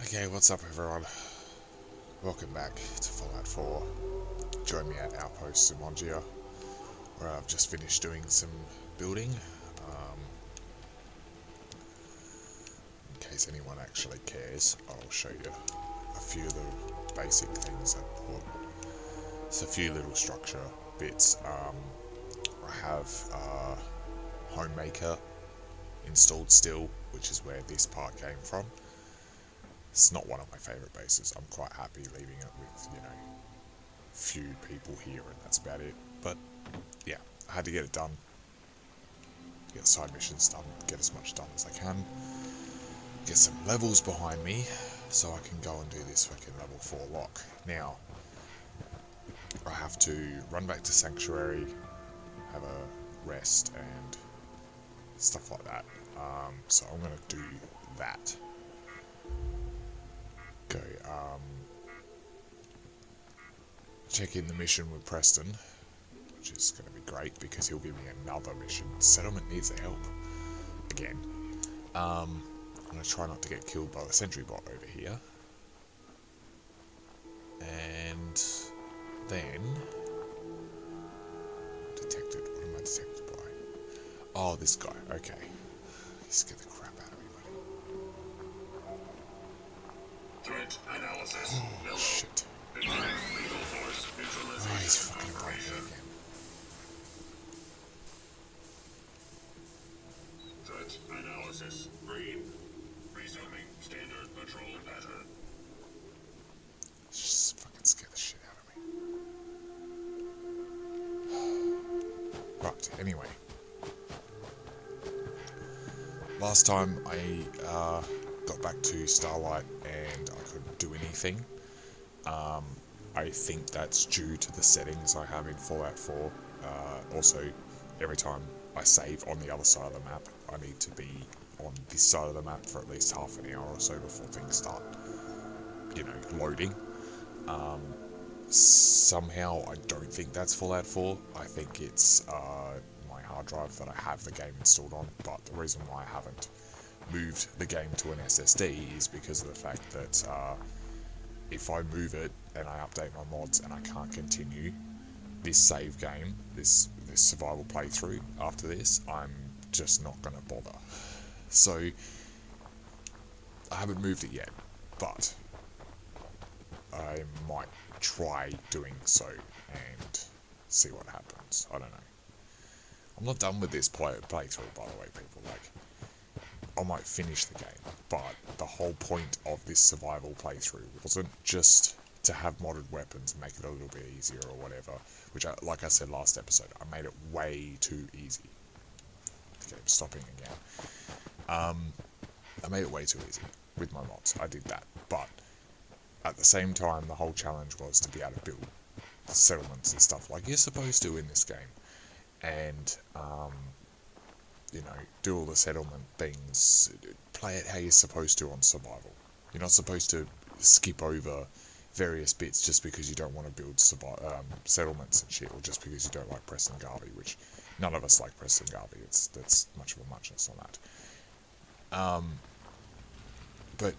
Okay, what's up everyone? Welcome back to Fallout 4. Join me at Outpost Simongia, where I've just finished doing some building. In case anyone actually cares, I'll show you a few of the basic things I put. It's a few little structure bits. I have Homemaker installed still, which is where this part came from. It's not one of my favourite bases. I'm quite happy leaving it with, few people here and that's about it. But yeah, I had to get it done. Get side missions done, get as much done as I can. Get some levels behind me so I can go and do this fucking level 4 lock. Now, I have to run back to Sanctuary, have a rest and stuff like that. So I'm going to do that. Go, check in the mission with Preston, which is going to be great because he'll give me another mission. Settlement needs help. Again. I'm going to try not to get killed by the sentry bot over here. And then... Detected. What am I detected by? Oh, this guy. Okay. Scared the crap out of me, buddy. Threat analysis. Oh, shit. Oh, he's fucking right here again. Threat analysis. Green. Resuming standard patrol pattern. Just fucking scare the shit out of me. Right, anyway. Last time I got back to Starlight and I couldn't do anything. I think that's due to the settings I have in Fallout 4. Also, every time I save on the other side of the map, I need to be on this side of the map for at least half an hour or so before things start, loading. Somehow I don't think that's Fallout 4. I think it's my hard drive that I have the game installed on, but the reason why I haven't moved the game to an SSD is because of the fact that if I move it and I update my mods and I can't continue this save game, this survival playthrough after this, I'm just not going to bother. So I haven't moved it yet, but I might try doing so and see what happens. I don't know. I'm not done with this playthrough, by the way, people. I might finish the game, but the whole point of this survival playthrough wasn't just to have modded weapons and make it a little bit easier or whatever, which, like I said last episode, I made it way too easy. Okay, I'm stopping again. I made it way too easy with my mods. I did that, but at the same time, the whole challenge was to be able to build settlements and stuff like you're supposed to in this game, and do all the settlement things, play it how you're supposed to on survival. You're not supposed to skip over various bits just because you don't want to build settlements and shit, or just because you don't like Preston Garvey, which none of us like Preston Garvey. That's much of a muchness on that. But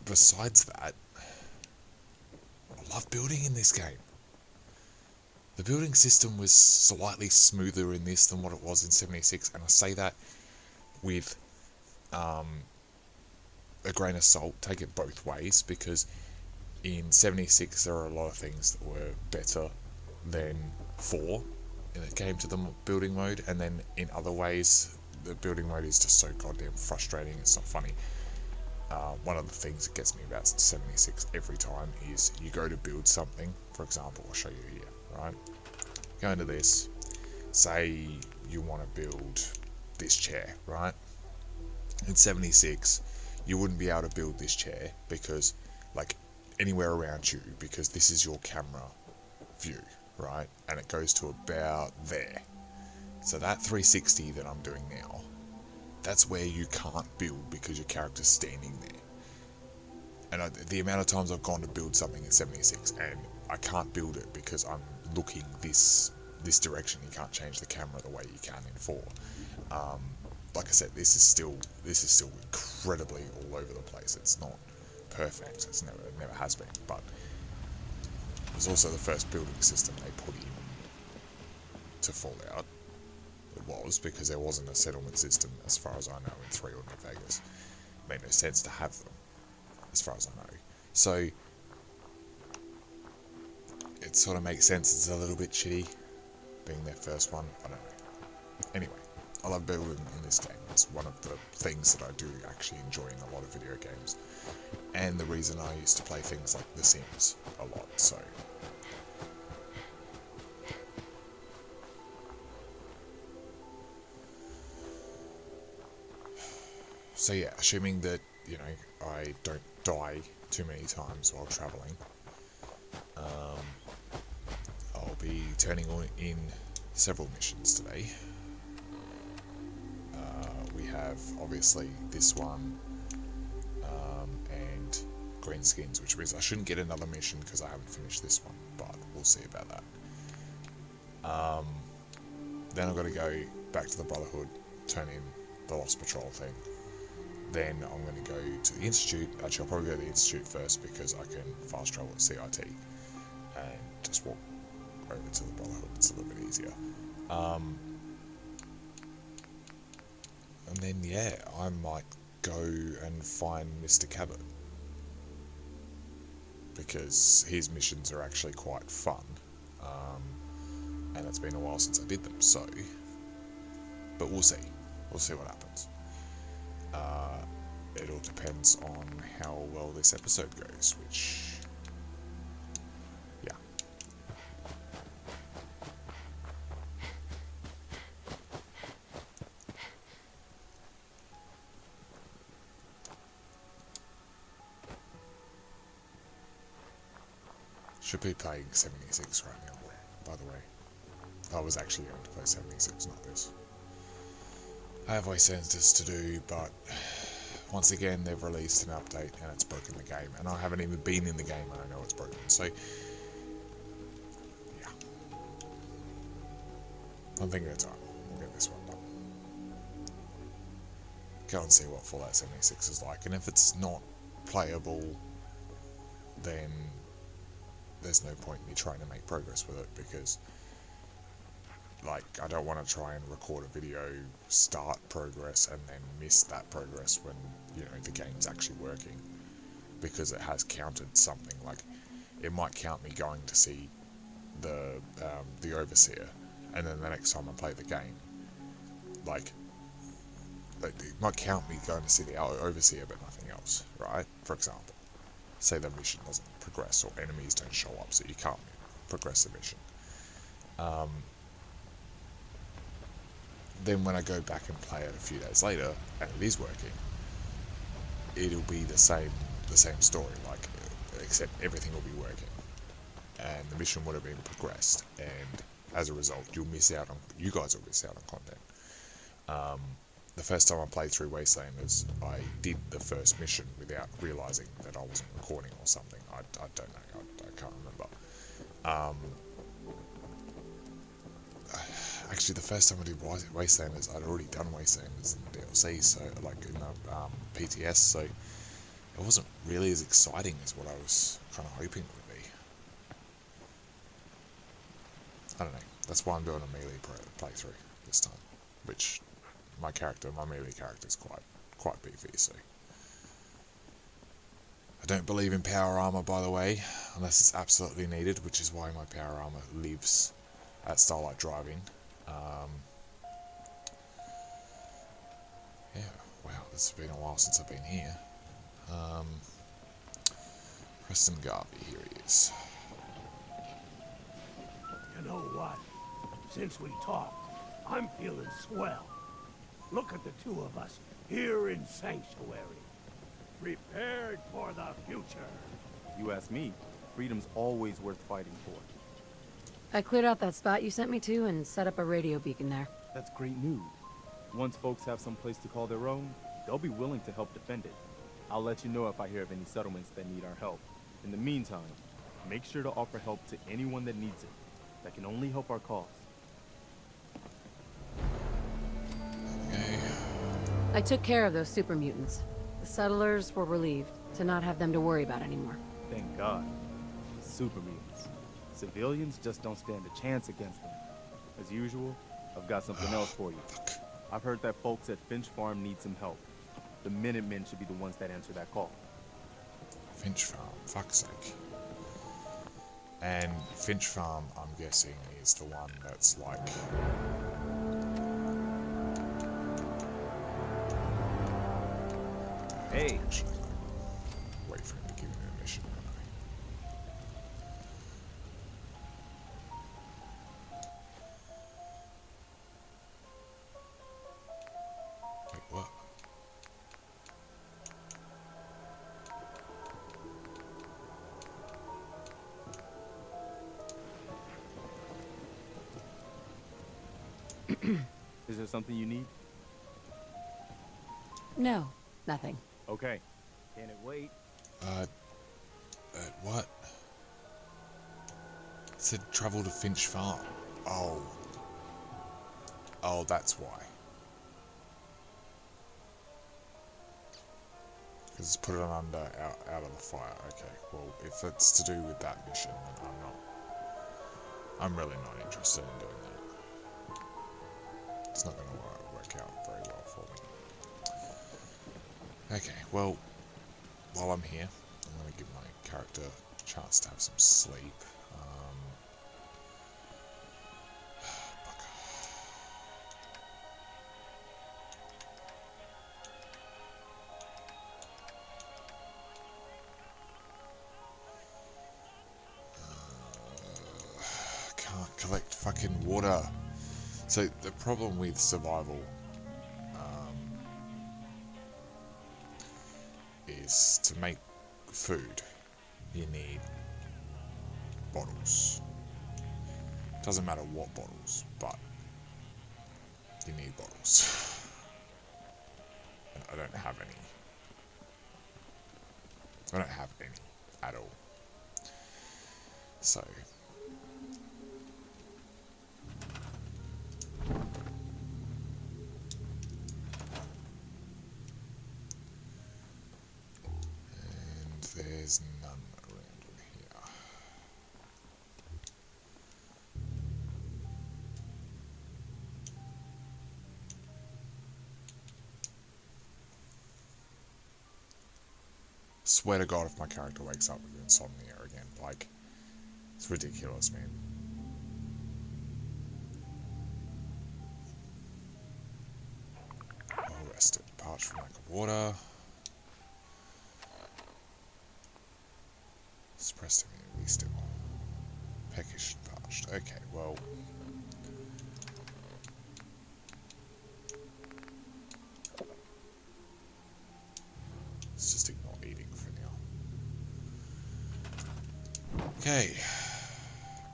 besides that, I love building in this game. The building system was slightly smoother in this than what it was in 76, and I say that with a grain of salt. Take it both ways, because in 76 there are a lot of things that were better than 4 when it came to the building mode, and then in other ways the building mode is just so goddamn frustrating, it's not funny. One of the things that gets me about 76 every time is you go to build something. For example, I'll show you here. Right, go into this, say you want to build this chair, right? In 76 you wouldn't be able to build this chair because, anywhere around you, because this is your camera view, right? And it goes to about there. So that 360 that I'm doing now, that's where you can't build because your character's standing there. And the amount of times I've gone to build something in 76 and I can't build it because I'm looking this direction. You can't change the camera the way you can in 4. Like I said, this is still incredibly all over the place. It's not perfect. It never has been, but it was also the first building system they put in to Fallout. It was, because there wasn't a settlement system, as far as I know, in 3 or New Vegas. It made no sense to have them, as far as I know. So it sort of makes sense. It's a little bit shitty being their first one. I don't know. Anyway, I love building in this game. It's one of the things that I do actually enjoy in a lot of video games, and the reason I used to play things like The Sims a lot. So yeah, assuming that, you know, I don't die too many times while travelling, I'll be turning in several missions today. We have, obviously, this one, and green skins, which means I shouldn't get another mission because I haven't finished this one, but we'll see about that. Then I've got to go back to the Brotherhood, turn in the Lost Patrol thing. Then I'm going to go to the Institute. Actually, I'll probably go to the Institute first because I can fast travel at CIT and just walk over to the Brotherhood. It's a little bit easier. And then, yeah, I might go and find Mr. Cabot, because his missions are actually quite fun, and it's been a while since I did them, so, but we'll see what happens. It all depends on how well this episode goes, which, yeah. Should be playing 76 right now, by the way. I was actually going to play 76, not this. I have Wastelanders to do, but once again they've released an update and it's broken the game, and I haven't even been in the game and I know it's broken, so yeah. I'm thinking of time. We'll get this one done. Go and see what Fallout 76 is like, and if it's not playable, then there's no point in me trying to make progress with it, because, like, I don't want to try and record a video, start progress, and then miss that progress when, you know, the game's actually working, because it has counted something. Like, it might count me going to see the Overseer, and then the next time I play the game, like, it might count me going to see the Overseer but nothing else, right? For example, say the mission doesn't progress or enemies don't show up, so you can't progress the mission. Then when I go back and play it a few days later and it is working, it'll be the same story, like, except everything will be working and the mission would have been progressed, and as a result you guys will miss out on content. The first time I played through Wastelanders, I did the first mission without realising that I wasn't recording or something. I don't know, I can't remember. Actually, the first time I did Wastelanders, I'd already done Wastelanders in the DLC, so, like, in the PTS, so it wasn't really as exciting as what I was kind of hoping it would be. I don't know, that's why I'm doing a melee playthrough this time, which my melee character is quite beefy, so. I don't believe in power armor, by the way, unless it's absolutely needed, which is why my power armor lives at Starlight Driving. Yeah, wow, this has been a while since I've been here. Preston Garvey, here he is. You know what? Since we talked, I'm feeling swell. Look at the two of us here in Sanctuary. Prepared for the future. You ask me, freedom's always worth fighting for. I cleared out that spot you sent me to and set up a radio beacon there. That's great news. Once folks have some place to call their own, they'll be willing to help defend it. I'll let you know if I hear of any settlements that need our help. In the meantime, make sure to offer help to anyone that needs it. That can only help our cause. Okay. I took care of those super mutants. The settlers were relieved. To not have them to worry about anymore. Thank God. Super mutants. Civilians just don't stand a chance against them. As usual, I've got something else for you. I've heard that folks at Finch Farm need some help. The Minutemen should be the ones that answer that call. Finch Farm, fuck's sake. And Finch Farm, I'm guessing, is the one that's like... Hey! Actually, wait for him to give me a mission, wait, what? Is there something you need? No, nothing. Okay. Can it wait? What? It said travel to Finch Farm. Oh. Oh, that's why. Because it's put it under, out of the fire. Okay, well, if it's to do with that mission, then I'm really not interested in doing that. It's not going to work out very well for me. Okay, well, while I'm here, I'm going to give my character a chance to have some sleep. Can't collect fucking water. So the problem with survival is to make food, you need bottles. Doesn't matter what bottles, but you need bottles. And I don't have any. I don't have any at all. So there's none around here. Swear to God, if my character wakes up with insomnia again, like, it's ridiculous, man. Well rested, parched from lack of water. Suppressed immunity still. Peckish and parched. Okay, well. Let's just ignore eating for now. Okay.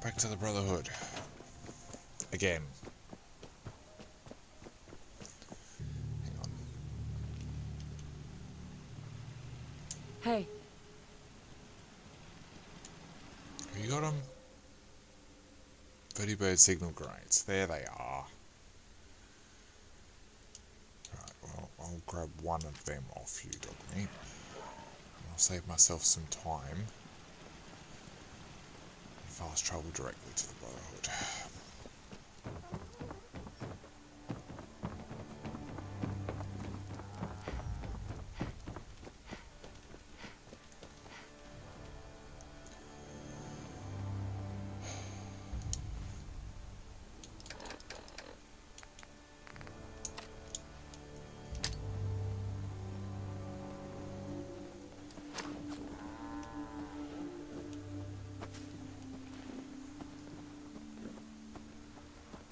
Back to the Brotherhood. Again. Hang on. Hey. You got them? 30 bird signal grenades. There they are. Right, well, I'll grab one of them off you, Dogmeat. I'll save myself some time. And fast travel directly to the Brotherhood.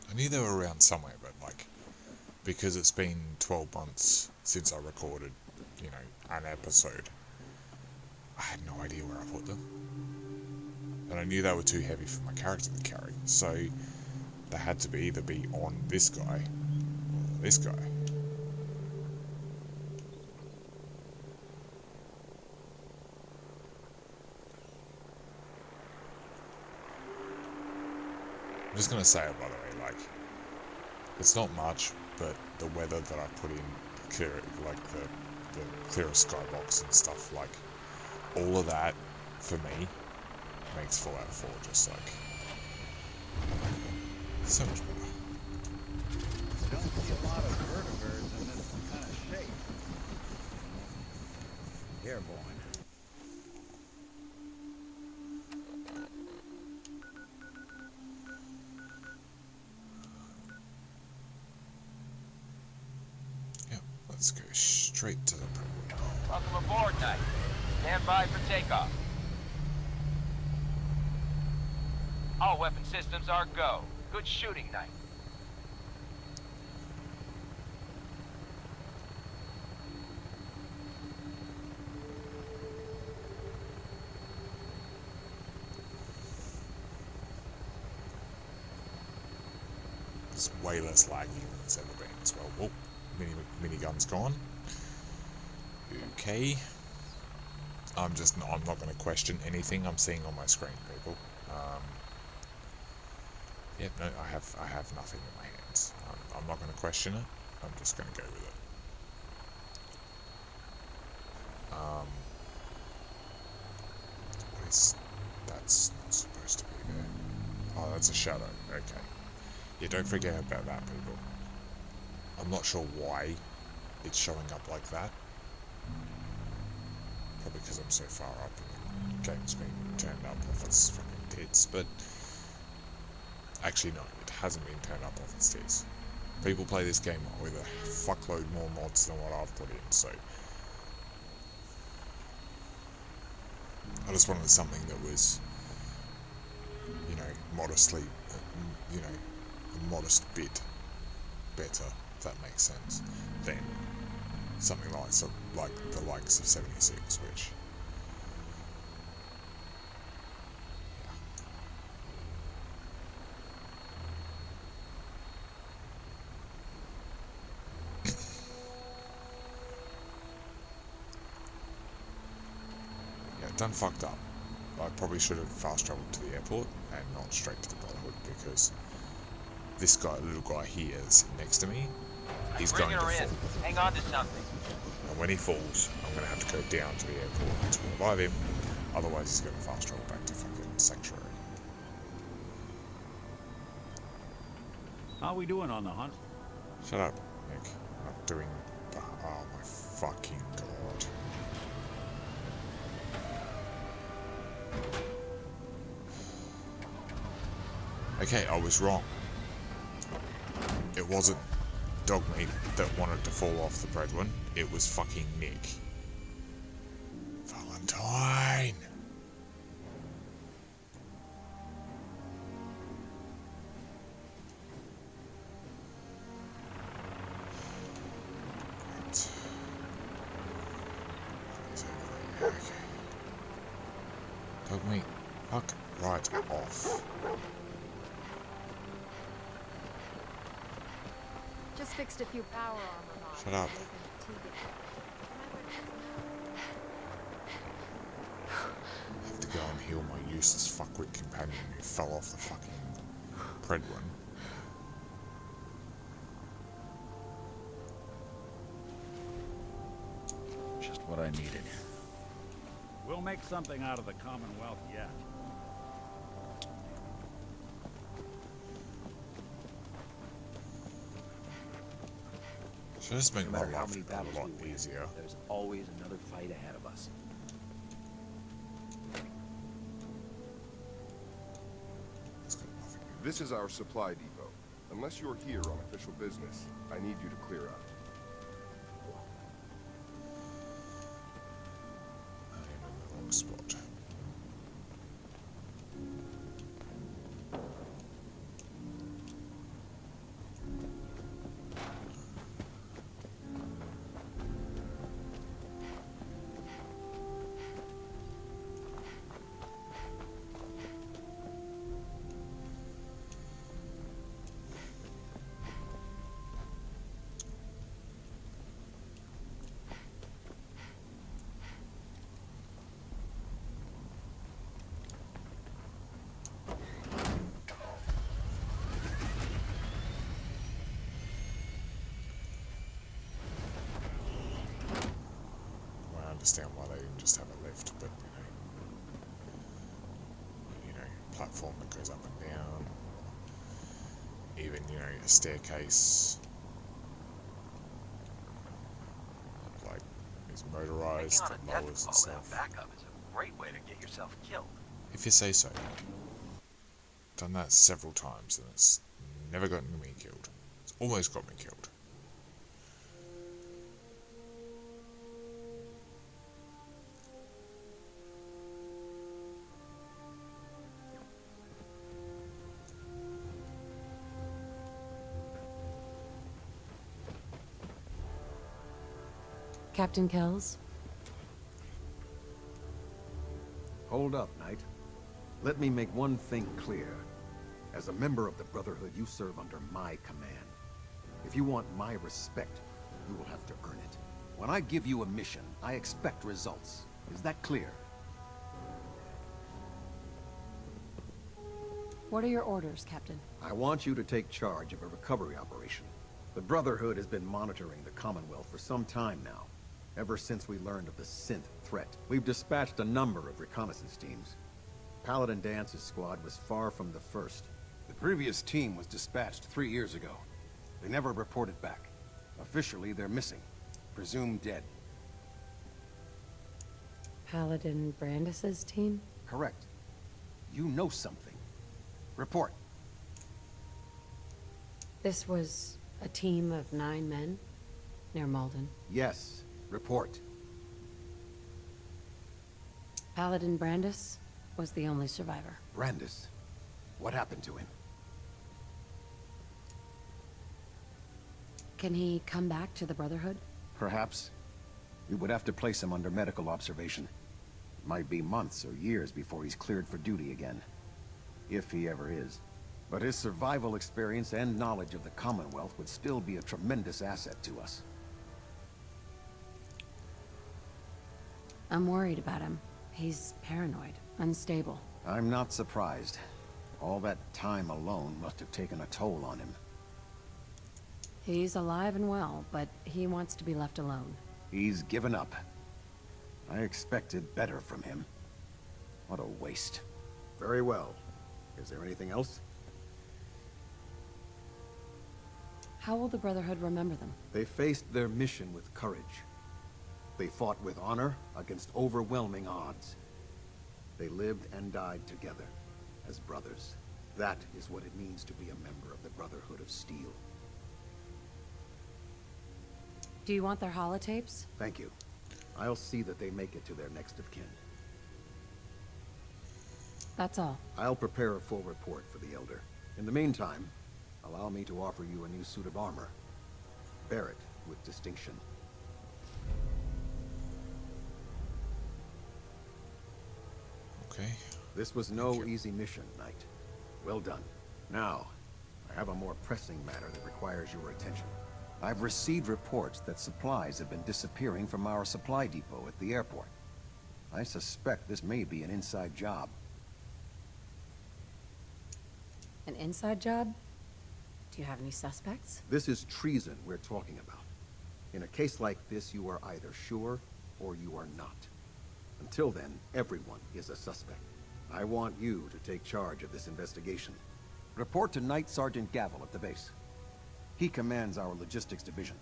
I knew they were around somewhere, but like, because it's been 12 months since I recorded, you know, an episode, I had no idea where I put them. And I knew they were too heavy for my character to carry, so they had to either be on this guy or this guy. I'm just gonna say it, by the way, like, it's not much, but the weather that I put in, clear, like the clearest skybox and stuff, like, all of that, for me, makes Fallout 4 just like so much better. Don't see a lot of vertebrates in this kind of shape. Airborne. Yep, let's go straight to the Prydwen. Welcome aboard, Knight. Stand by for takeoff. All weapon systems are go. Good shooting, Knight. It's way less laggy than it's ever been as well. Whoa, minigun's gone. Okay. I'm not going to question anything I'm seeing on my screen, people. Yeah, no, I have nothing in my hands. I'm not going to question it. I'm just going to go with it. What is... That's not supposed to be there. Oh, that's a shadow. Okay. Yeah, don't forget about that, people. I'm not sure why it's showing up like that. Probably because I'm so far up and the game's been turned up off its fucking tits, but... Actually, no, it hasn't been turned up off its tits. People play this game with a fuckload more mods than what I've put in, so... I just wanted something that was, you know, modestly, you know, a modest bit better, if that makes sense, than something like the likes of 76, which... Done fucked up. I probably should have fast travelled to the airport and not straight to the Brotherhood, because this guy, little guy here sitting next to me, he's going to fall. Hang on to something. And when he falls, I'm going to have to go down to the airport to revive him, otherwise he's going to fast travel back to fucking Sanctuary. How we doing on the hunt? Shut up, Nick. I'm not doing... Oh my fucking god. Okay, I was wrong. It wasn't Dogmeat that wanted to fall off the Prydwen. It was fucking Nick. Valentine! Right. Okay. Dogmeat, fuck right off. Just fixed a few power armor mods. Shut up. I have to go and heal my useless fuckwit companion who fell off the fucking Prydwen. Just what I needed. We'll make something out of the Commonwealth yet. Should just make No my matter how life many a battles lot we win, easier. there's always another fight ahead of us. It's got nothing. This is our supply depot. Unless you're here on official business, I need you to clear out. I am in the wrong spot. I understand why they didn't just have a lift, but platform that goes up and down. Even, you know, a staircase. Like, is motorized, Taking on a death lowers and blow without stuff. backup is a great way to get yourself killed. If you say so. Done that several times and it's never gotten me killed. It's almost got me killed. Captain Kells? Hold up, Knight. Let me make one thing clear. As a member of the Brotherhood, you serve under my command. If you want my respect, you will have to earn it. When I give you a mission, I expect results. Is that clear? What are your orders, Captain? I want you to take charge of a recovery operation. The Brotherhood has been monitoring the Commonwealth for some time now. Ever since we learned of the synth threat, we've dispatched a number of reconnaissance teams. Paladin Dance's squad was far from the first. The previous team was dispatched 3 years ago. They never reported back. Officially, they're missing. Presumed dead. Paladin Brandis's team? Correct. You know something. Report. This was a team of 9 men near Malden. Yes. Report. Paladin Brandis was the only survivor. Brandis? What happened to him? Can he come back to the Brotherhood? Perhaps. We would have to place him under medical observation. It might be months or years before he's cleared for duty again. If he ever is. But his survival experience and knowledge of the Commonwealth would still be a tremendous asset to us. I'm worried about him. He's paranoid, unstable. I'm not surprised. All that time alone must have taken a toll on him. He's alive and well, but he wants to be left alone. He's given up. I expected better from him. What a waste. Very well. Is there anything else? How will the Brotherhood remember them? They faced their mission with courage. They fought with honor against overwhelming odds. They lived and died together, as brothers. That is what it means to be a member of the Brotherhood of Steel. Do you want their holotapes? Thank you. I'll see that they make it to their next of kin. That's all. I'll prepare a full report for the Elder. In the meantime, allow me to offer you a new suit of armor. Bear it with distinction. Okay. This was no easy mission, Knight. Well done. Now, I have a more pressing matter that requires your attention. I've received reports that supplies have been disappearing from our supply depot at the airport. I suspect this may be an inside job. An inside job? Do you have any suspects? This is treason we're talking about. In a case like this, you are either sure or you are not. Until then, everyone is a suspect. I want you to take charge of this investigation. Report to Knight Sergeant Gavel at the base. He commands our logistics division.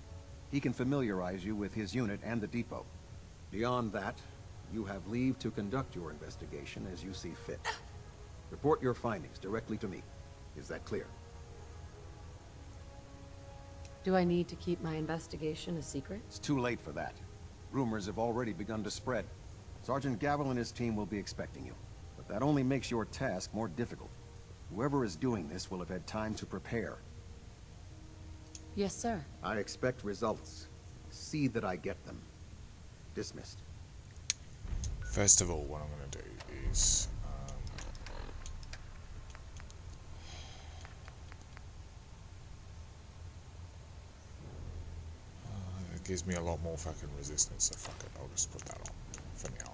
He can familiarize you with his unit and the depot. Beyond that, you have leave to conduct your investigation as you see fit. Report your findings directly to me. Is that clear? Do I need to keep my investigation a secret? It's too late for that. Rumors have already begun to spread. Sergeant Gavel and his team will be expecting you. But that only makes your task more difficult. Whoever is doing this will have had time to prepare. Yes, sir. I expect results. See that I get them. Dismissed. First of all, what I'm going to do is... it gives me a lot more fucking resistance, so fuck it, I'll just put that on for now.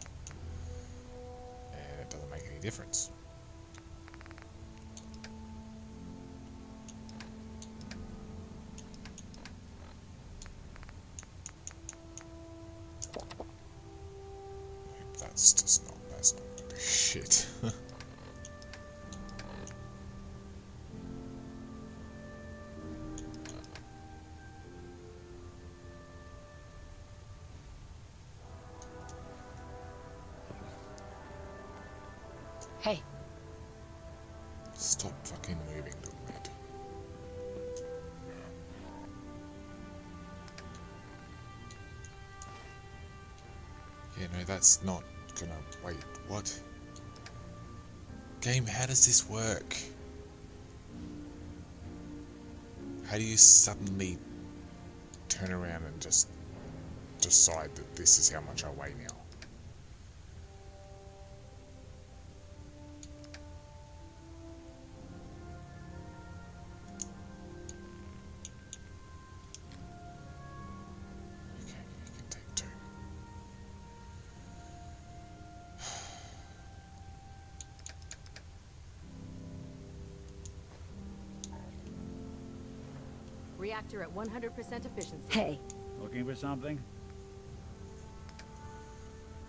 And it doesn't make any difference. That's not gonna do shit. Hey. Stop fucking moving, Dogmeat. Yeah, no, that's not gonna... Wait, what? Game, how does this work? How do you suddenly turn around and just decide that this is how much I weigh now? Okay, you can take 2. Reactor at 100% efficiency. Hey. Looking for something?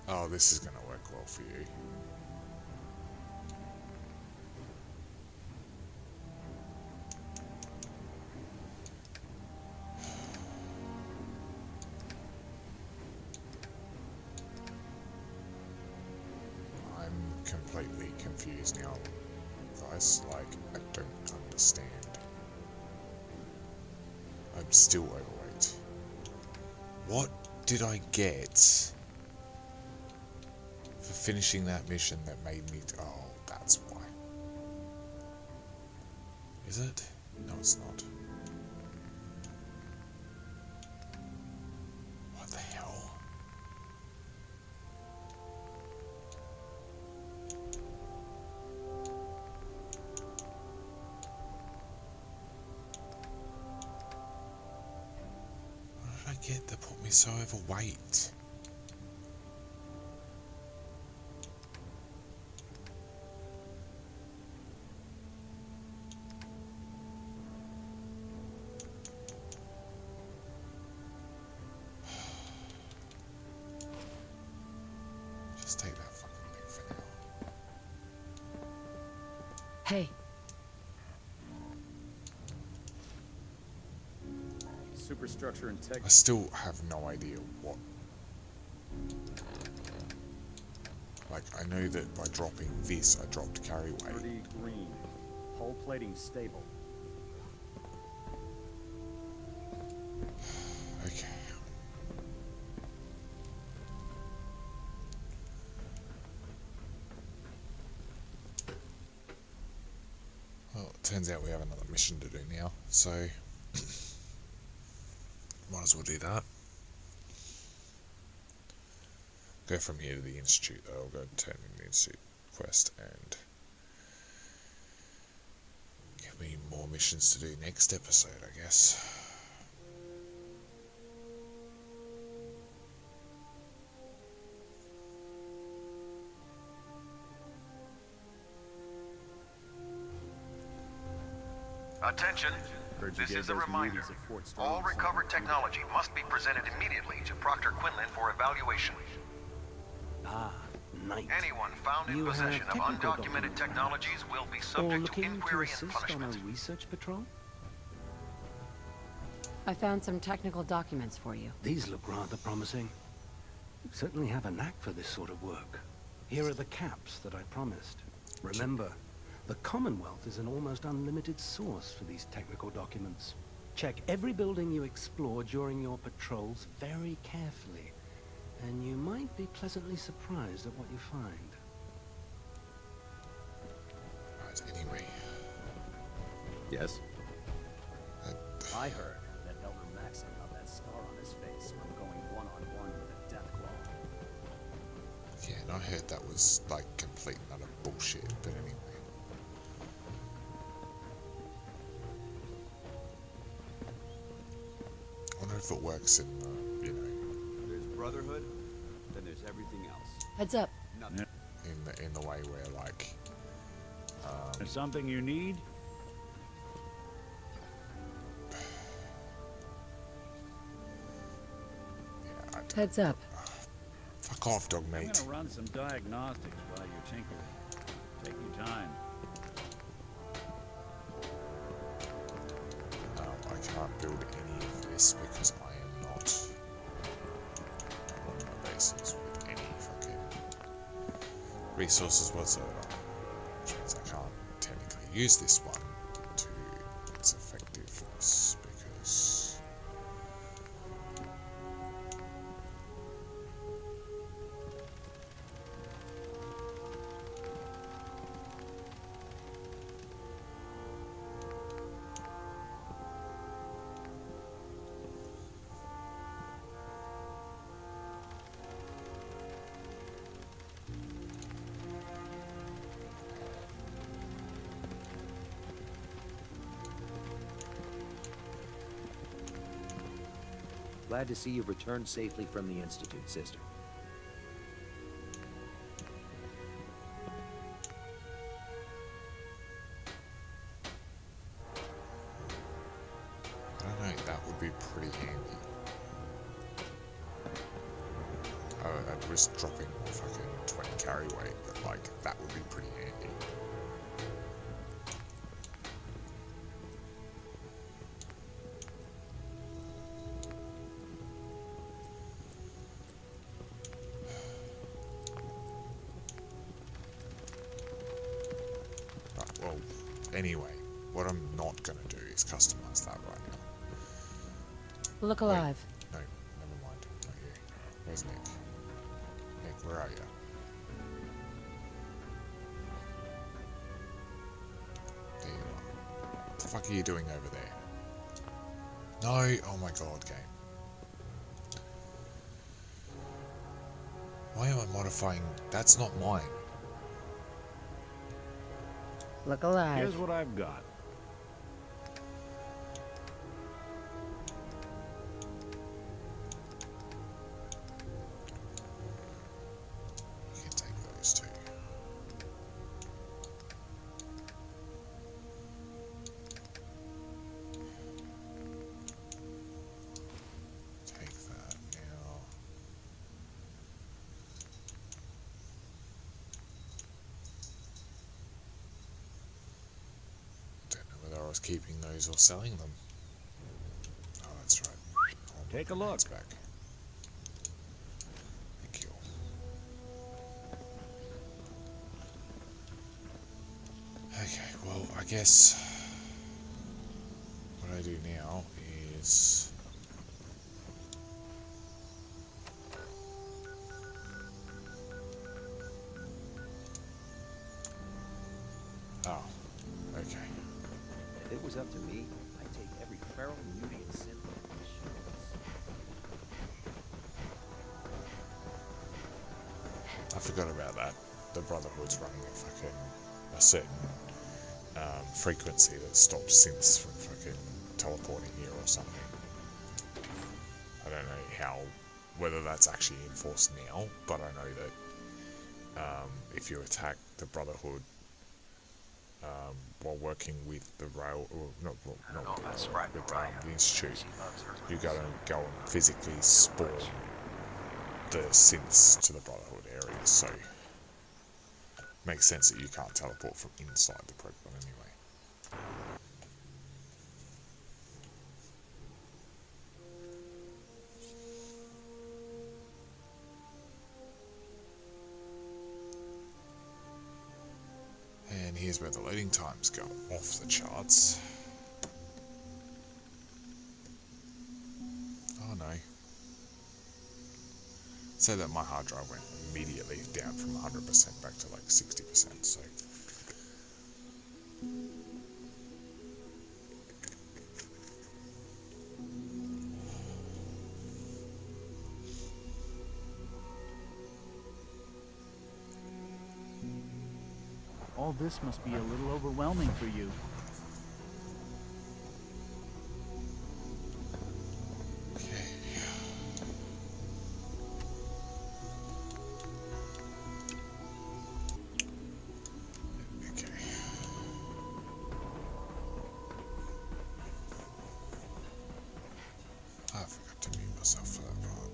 Oh, this is gonna work well for you. I'm completely confused now, guys. Like, I don't understand. I'm still overweight. What did I get for finishing that mission that made me... Oh, that's why. Is it? No, it's not. What the hell? What did I get that put me so overweight? Just take that fucking thing for now. Hey. Superstructure and tech. I still have no idea what... Like, I know that by dropping this, I dropped carry weight. 30 green. Hull plating stable. Okay. Well, it turns out we have another mission to do now, so might as well do that. Go from here to the Institute, though. I'll go turn in the Institute quest and give me more missions to do next episode, I guess. Attention. This is a reminder. All recovered technology must be presented immediately to Proctor Quinlan for evaluation. Ah, nice. Anyone found in possession of undocumented technologies will be subject to inquiry and punishment. On a research patrol? I found some technical documents for you. These look rather promising. You certainly have a knack for this sort of work. Here are the caps that I promised. Remember, the Commonwealth is an almost unlimited source for these technical documents. Check every building you explore during your patrols very carefully, and you might be pleasantly surprised at what you find. Right, anyway. Yes? I heard that Elder Maxim got that scar on his face from going one-on-one with a Deathclaw. Yeah, and I heard that was, like, complete and utter bullshit, but anyway. I wonder if it works in the, you know... There's Brotherhood, then there's everything else. Heads up. Nothing. In the way where, like... There's something you need? Yeah, Heads up. Fuck off, I'm Dogmeat. gonna run some diagnostics while you're tinkering. Take your time. I can't build any of this because I am not on my bases with any fucking resources whatsoever. use this one to its effectiveness because Glad to see you've returned safely from the Institute, sister. I don't know, that would be pretty handy. At risk dropping fucking 20 carry weight, but like that would be pretty handy. Right, well, anyway, what I'm not gonna do is customize that right now. Look alive. No, never mind. Not you. Where's Nick? Nick, where are you? There you are. What the fuck are you doing over there? No! Oh my god, game. Why am I modifying? That's not mine. Look alive. Here's what I've got. We can take those two. Take that now. Don't know whether I was keeping those or selling them. Oh, that's right. Take a look. It's back. Thank you. Okay, well, I guess what I do now is oh, okay. If it was up to me, I'd take every feral mutant synth and I forgot about that. The Brotherhood's running a certain frequency that stops synths from fucking teleporting here or something. I don't know whether that's actually enforced now, but I know that if you attack the Brotherhood while working with the the Institute, you gotta go and physically spawn the synths to the Brotherhood area, so makes sense that you can't teleport from inside the Prydwen anyway. And here's where the loading times go off the charts. Oh no. So that my hard drive went immediately down from 100% back to like 60%, so. All this must be a little overwhelming for you. I forgot to mute myself for that part.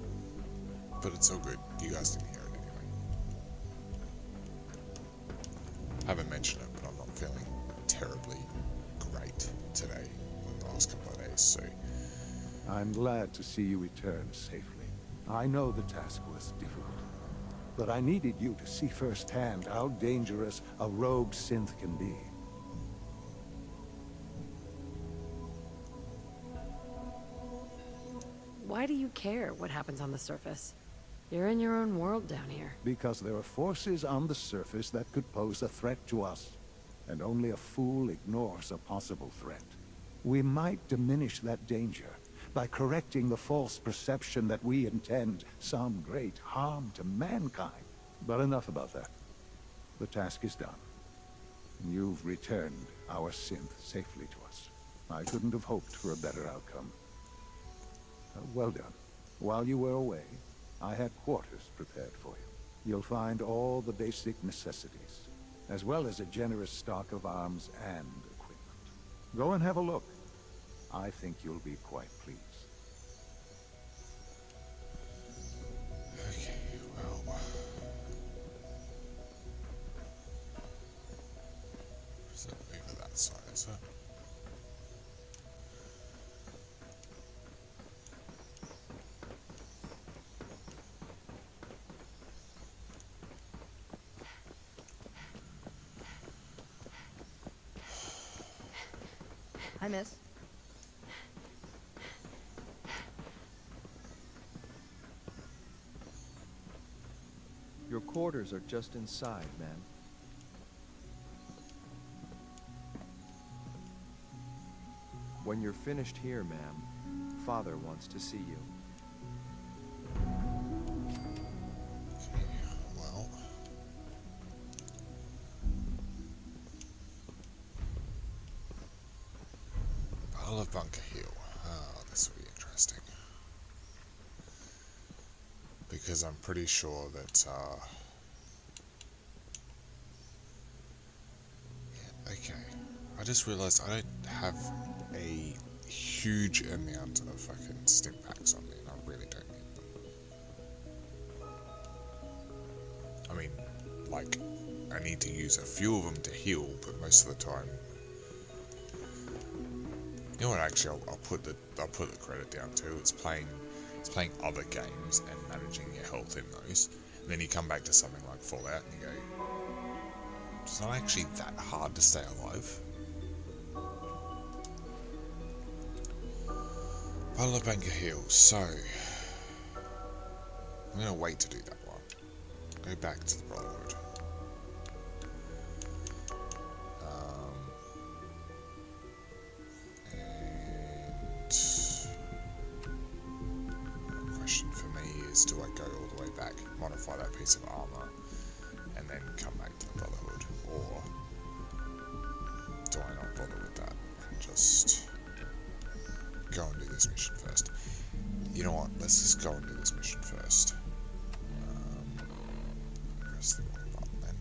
But it's all good. You guys didn't hear it anyway. I haven't mentioned it, but I'm not feeling terribly great today in the last couple of days, so. I'm glad to see you return safely. I know the task was difficult, but I needed you to see firsthand how dangerous a rogue synth can be. why do you care what happens on the surface? You're in your own world down here. Because there are forces on the surface that could pose a threat to us. And only a fool ignores a possible threat. We might diminish that danger by correcting the false perception that we intend some great harm to mankind. But enough about that. The task is done. You've returned our synth safely to us. I couldn't have hoped for a better outcome. Well done. While you were away, I had quarters prepared for you. You'll find all the basic necessities, as well as a generous stock of arms and equipment. Go and have a look. I think you'll be quite pleased. Okay, well... Is it over that side, is it? Hi, miss. Your quarters are just inside, ma'am. When you're finished here, ma'am, Father wants to see you. Okay, well... Battle of Bunker Hill. Oh, this will be interesting. Because I'm pretty sure that, yeah, okay. I just realized I don't have a huge amount of fucking stim packs on me, and I really don't need them. I mean, like, I need to use a few of them to heal, but most of the time... You know what, actually, I'll put the credit down too. It's playing other games and managing your health in those. And then you come back to something like Fallout and you go, it's not actually that hard to stay alive. Battle of Bunker Hill. So, I'm going to wait to do that one. Go back to the Brotherhood. Question for me is, do I go all the way back, modify that piece of armor, and then come back to the Brotherhood, or do I not bother with that and just go and do this mission first? You know what, let's just go and do this mission first. Press the wrong button then.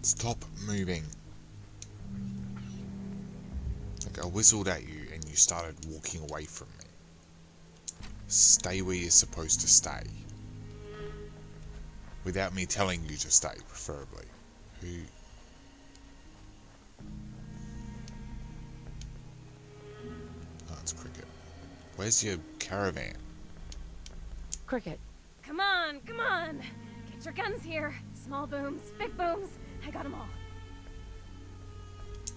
Stop moving. Like I whistled at you and you started walking away from me. Stay where you're supposed to stay. Without me telling you to stay, preferably. Who... Oh, it's Cricket. Where's your caravan? Cricket. Come on, come on! Get your guns here. Small booms, big booms. I got them all.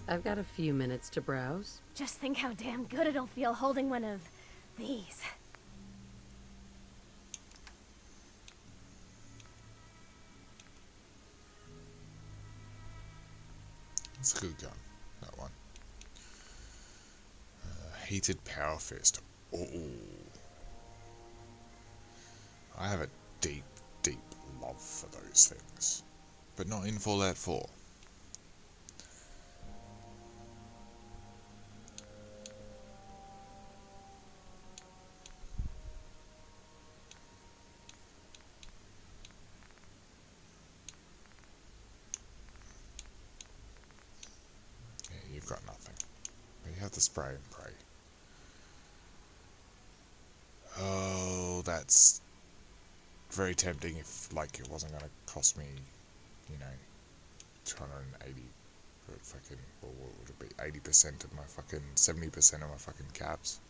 I've got a few minutes to browse. Just think how damn good it'll feel holding one of these. It's a good gun, that one. Heated Power Fist. Oh. I have a deep, deep love for those things. But not in Fallout 4. Yeah, you've got nothing. But you have to spray and pray. Oh, that's very tempting if, like, it wasn't going to cost me, you know, 280 for fucking, what would it be, 80% of my fucking, 70% of my fucking caps.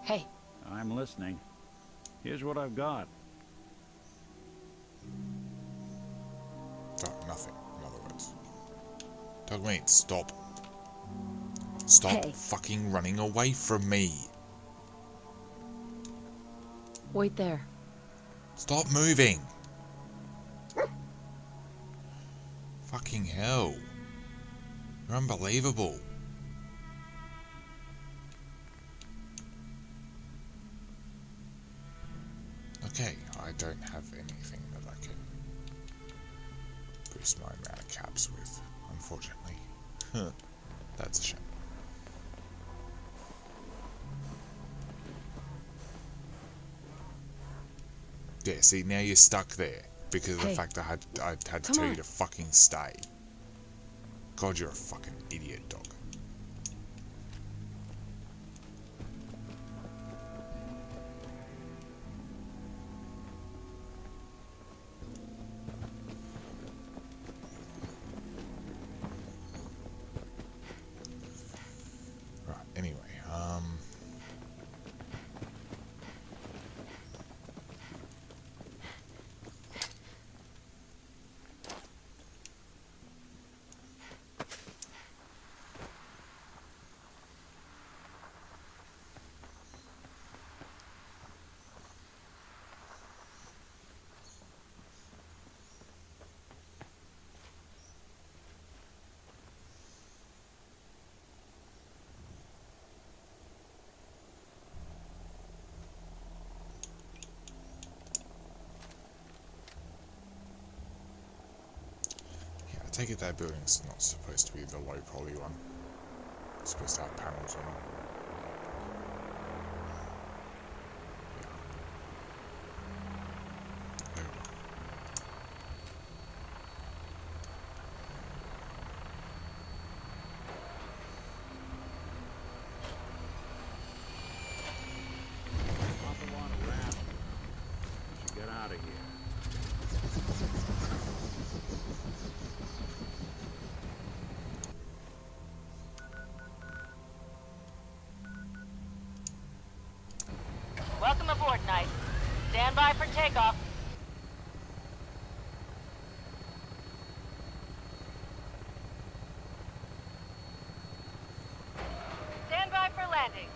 Hey. I'm listening. Here's what I've got. Nothing, in other words. Dogmeat, stop. Stop fucking running away from me. Wait there. Stop moving. Fucking hell. You're unbelievable. Okay, I don't have anything that I can boost my amount of caps with, unfortunately. That's a shame. Yeah, see, now you're stuck there because of the fact that I had to tell you to fucking stay. God, you're a fucking idiot, dog. Anyway, I take it that building's not supposed to be the low poly one. It's supposed to have panels on it. Welcome aboard, Knight. Stand by for takeoff. Stand by for landing.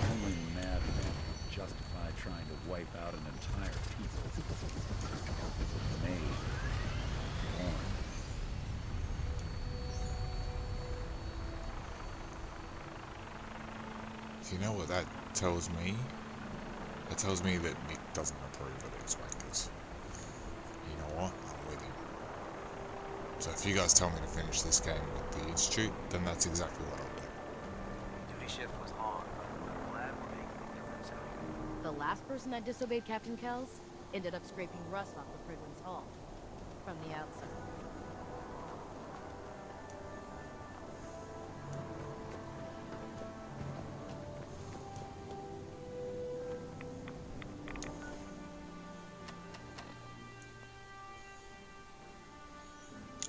Only madmen would justify trying to wipe out an entire people. Made. Born. You know what that tells me? That tells me that Nick doesn't through for these wankers. You know what? I'm with him. So if you guys tell me to finish this game with the Institute, then that's exactly what I'll do. Duty shift was long, but I'm glad we're making a difference out here. The last person that disobeyed Captain Kells ended up scraping rust off the Prydwen's hull from the outside.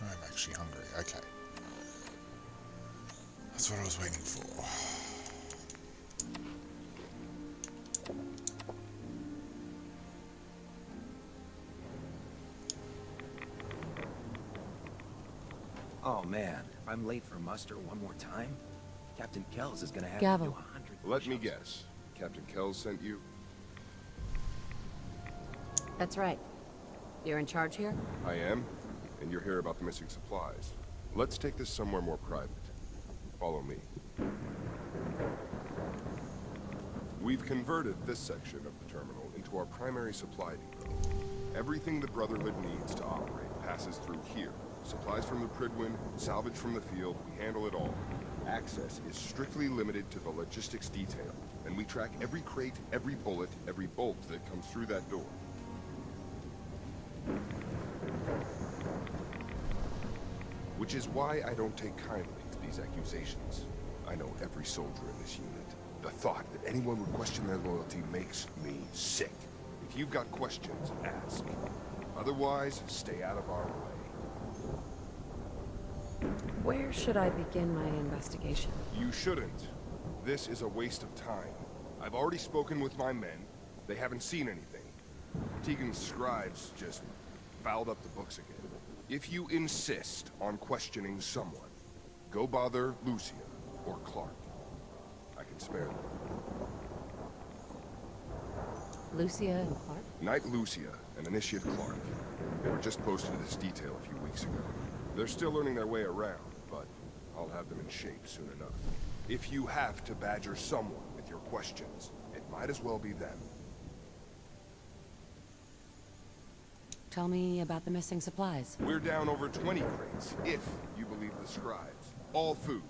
I'm actually hungry. Okay. That's what I was waiting for. Oh man, if I'm late for muster one more time, Captain Kells is gonna have Gavel. to do 100 Let me push-ups. guess. Captain Kells sent you? That's right. You're in charge here? I am, and you're here about the missing supplies. Let's take this somewhere more private. Follow me. We've converted this section of the terminal into our primary supply depot. Everything the Brotherhood needs to operate passes through here. Supplies from the Prydwen, salvage from the field, we handle it all. Access is strictly limited to the logistics detail, and we track every crate, every bullet, every bolt that comes through that door. Which is why I don't take kindly to these accusations. I know every soldier in this unit. The thought that anyone would question their loyalty makes me sick. If you've got questions, ask. Otherwise, stay out of our way. Where should I begin my investigation? You shouldn't. This is a waste of time. I've already spoken with my men. They haven't seen anything. Tegan's scribes just fouled up the books again. If you insist on questioning someone, go bother Lucia or Clark. I can spare them. Lucia and Clark? Knight Lucia and Initiate Clark. They were just posted to this detail a few weeks ago. They're still learning their way around, but I'll have them in shape soon enough. If you have to badger someone with your questions, it might as well be them. Tell me about the missing supplies. We're down over 20 crates, if you believe the scribes. All food.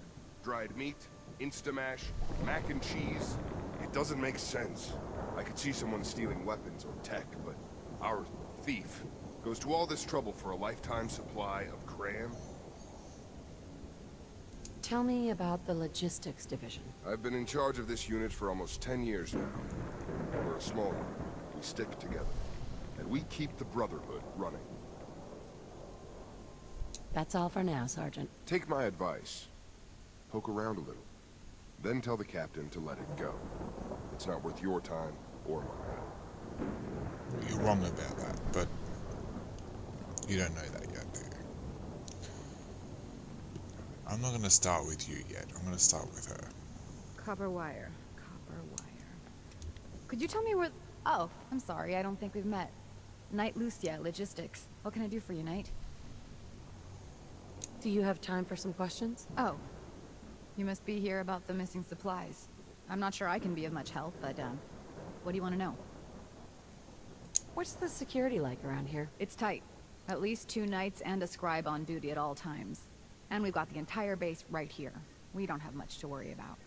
Dried meat, Instamash, mac and cheese. It doesn't make sense. I could see someone stealing weapons or tech, but our thief goes to all this trouble for a lifetime supply of cram. Tell me about the logistics division. I've been in charge of this unit for almost 10 years now. We're a small unit. We stick together. And we keep the Brotherhood running. That's all for now, Sergeant. Take my advice. Poke around a little. Then tell the captain to let it go. It's not worth your time or mine. You're wrong about that, but you don't know that yet, do you? I'm not going to start with you yet. I'm going to start with her. Copper wire. Copper wire. Could you tell me where... Oh, I'm sorry. I don't think we've met. Knight Lucia, Logistics. What can I do for you, Knight? Do you have time for some questions? Oh. You must be here about the missing supplies. I'm not sure I can be of much help, but, what do you want to know? What's the security like around here? It's tight. At least 2 knights and a scribe on duty at all times. And we've got the entire base right here. We don't have much to worry about.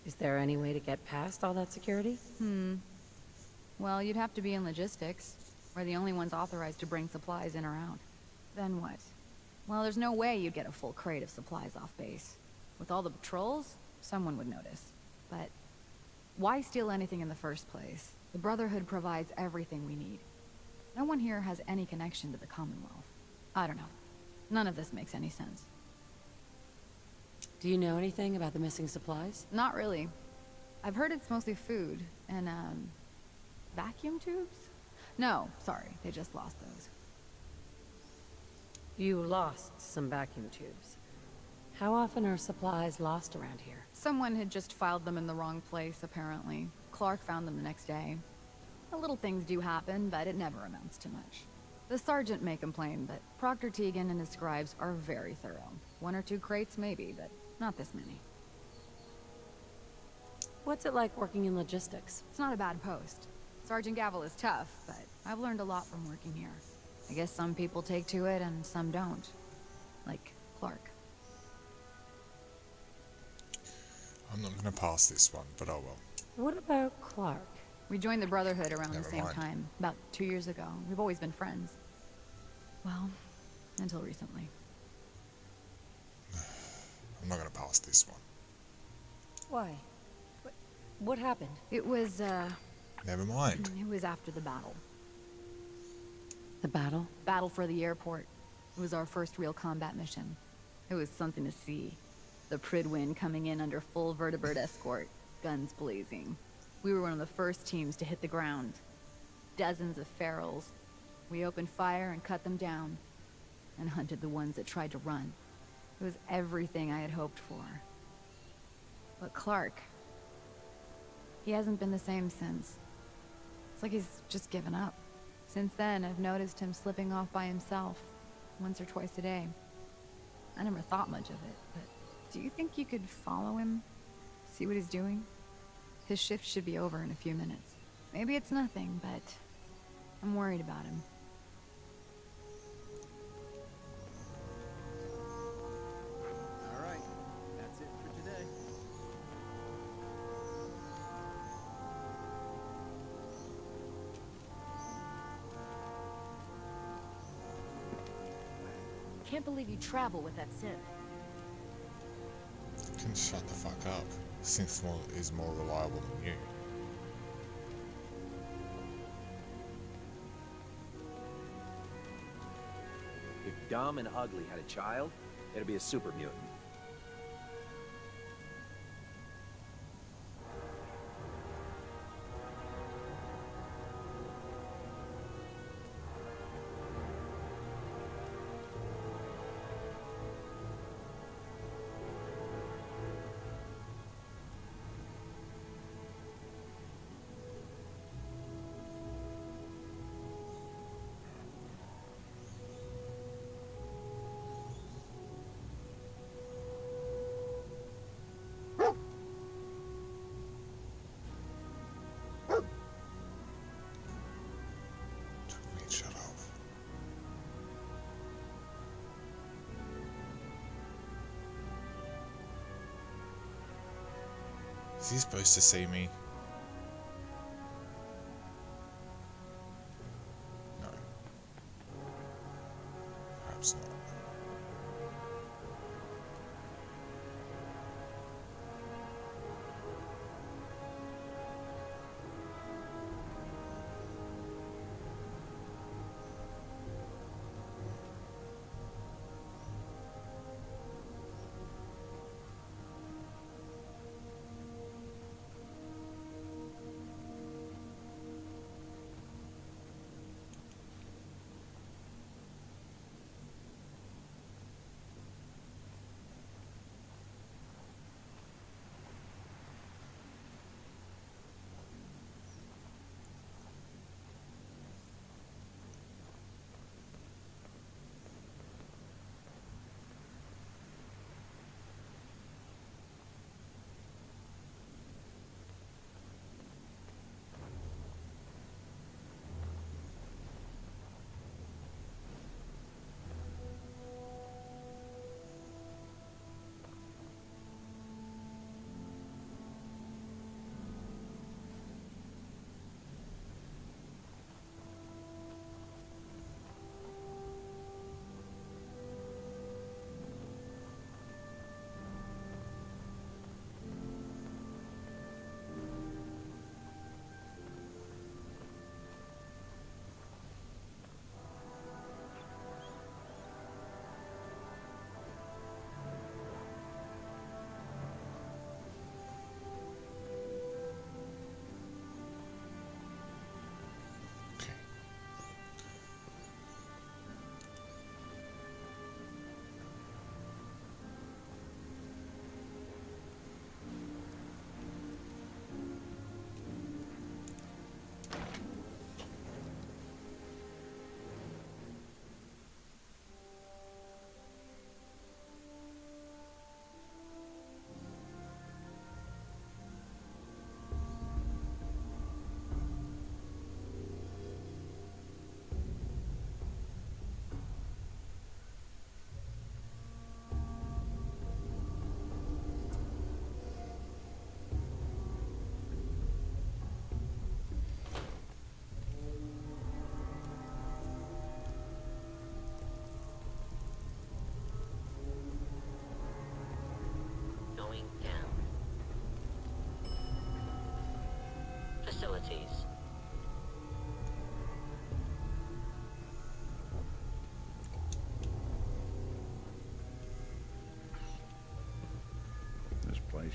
Is there any way to get past all that security? Well, you'd have to be in logistics. We're the only ones authorized to bring supplies in or out. Then what? Well, there's no way you'd get a full crate of supplies off base. With all the patrols, someone would notice. But why steal anything in the first place? The Brotherhood provides everything we need. No one here has any connection to the Commonwealth. I don't know. None of this makes any sense. Do you know anything about the missing supplies? Not really. I've heard it's mostly food and, vacuum tubes? No, sorry, they just lost those. You lost some vacuum tubes. How often are supplies lost around here? Someone had just filed them in the wrong place, apparently. Clark found them the next day. The little things do happen, but it never amounts to much. The sergeant may complain, but Proctor Tegan and his scribes are very thorough. 1 or 2 crates, maybe, but not this many. What's it like working in logistics? It's not a bad post. Sergeant Gavel is tough, but I've learned a lot from working here. I guess some people take to it and some don't. Like Clark. I'm not gonna pass this one, but oh well. What about Clark? We joined the Brotherhood around the Never same mind. time, about 2 years ago. We've always been friends. Well, until recently. I'm not gonna pass this one. Why? What happened? It was, Never mind. It was after the battle. The battle? Battle for the airport. It was our first real combat mission. It was something to see. The Prydwen coming in under full vertebrate escort, guns blazing. We were one of the first teams to hit the ground. Dozens of ferals. We opened fire and cut them down, and hunted the ones that tried to run. It was everything I had hoped for. But Clark, he hasn't been the same since. It's like he's just given up. Since then, I've noticed him slipping off by himself, once or twice a day. I never thought much of it, but do you think you could follow him? See what he's doing? His shift should be over in a few minutes. Maybe it's nothing, but I'm worried about him. All right, that's it for today. Can't believe you travel with that synth. Can shut the fuck up. Synth is more reliable than you. If Dumb and Ugly had a child, it'd be a super mutant. Shut off. Is he supposed to see me? No. Perhaps not.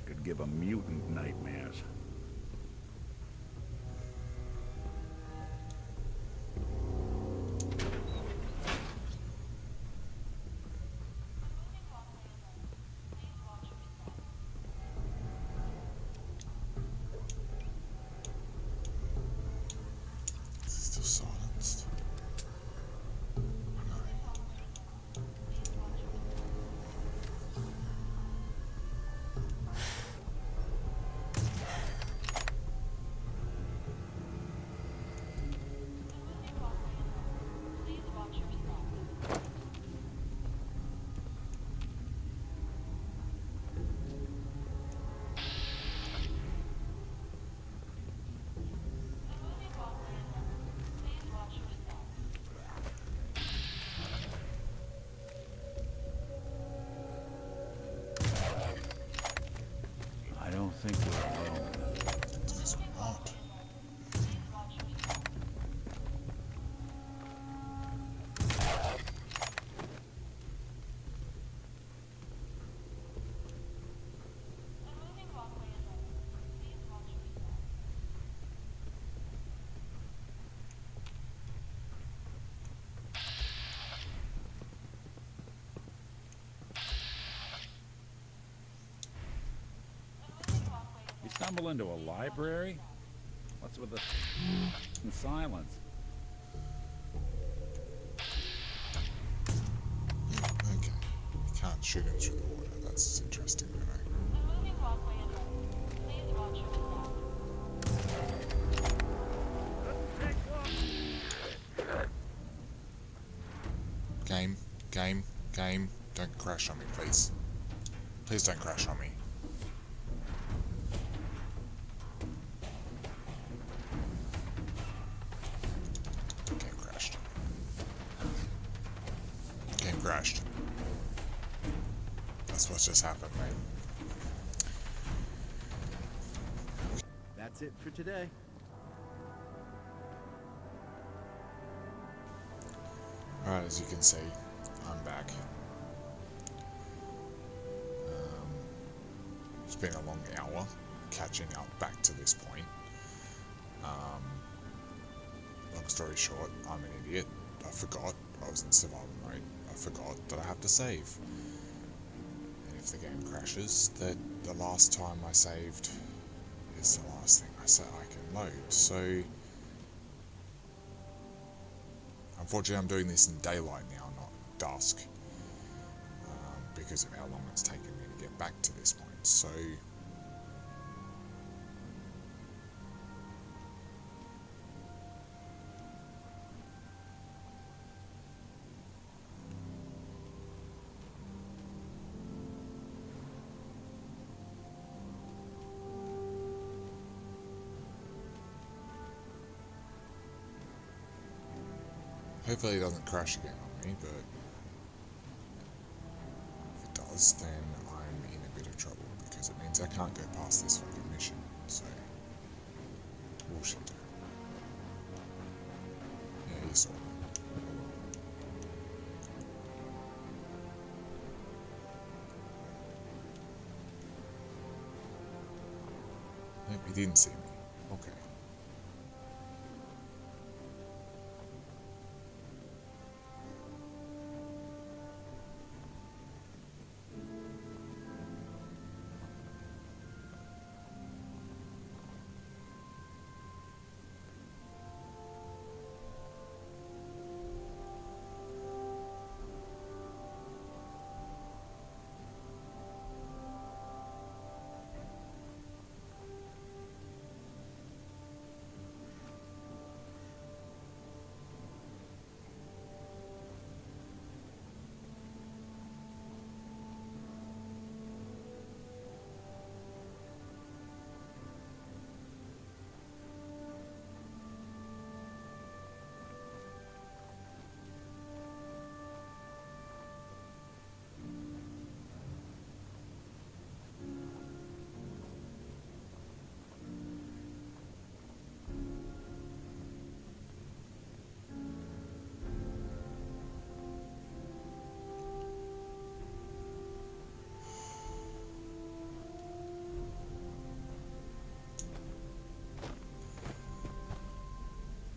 could give a mutant nightmares. Still silenced. I don't think we're alone. Because we're not. You stumble into a library? What's with the silence? Okay. You can't shoot him through the water. That's interesting to know. Game, don't crash on me, please. Please don't crash on me. Game crashed. Game crashed. That's what just happened, mate. That's it for today. Alright, as you can see, I'm back. It's been a long hour catching up back to this point. Long story short, I'm an idiot. I forgot I was in survival mode. I forgot that I have to save. And if the game crashes, that the last time I saved is the last thing I can load. So unfortunately, I'm doing this in daylight now, not dusk, because of how long it's taken me to get back to this point. So hopefully it doesn't crash again on me, but if it does, then I'm in a bit of trouble, because it means I can't go past this fucking mission, so bullshit. Yeah, you saw me. Yep, he didn't see me. Okay.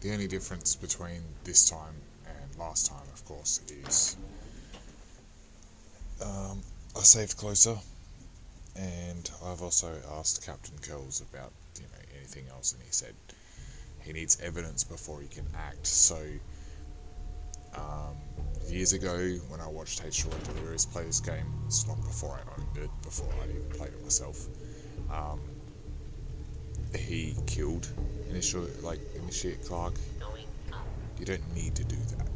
The only difference between this time and last time, of course, is I saved closer, and I've also asked Captain Kells about anything else, and he said he needs evidence before he can act. So years ago, when I watched H2O Delirious play this game, it's long before I owned it, before I even played it myself, he killed Initiate Clark. You don't need to do that.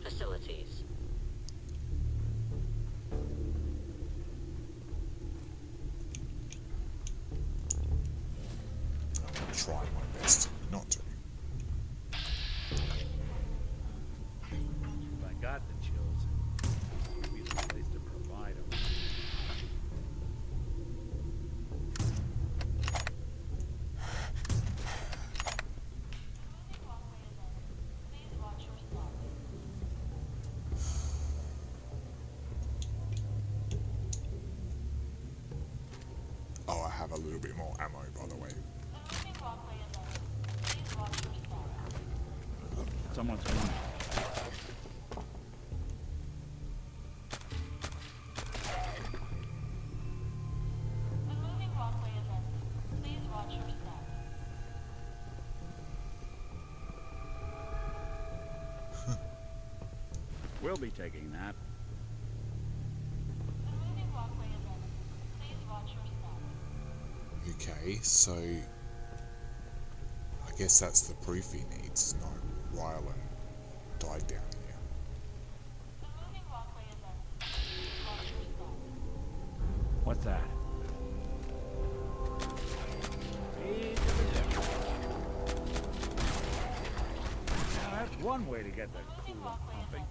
Facilities. I'm going to try my best not to. If I got the chills, it would be the place to provide them. Oh, I have a little bit more ammo, by the way. Someone's coming. We'll be taking that. Okay, so I guess that's the proof he needs. No, Rylan died down here. What's that? Now that's one way to get the coolant pumping.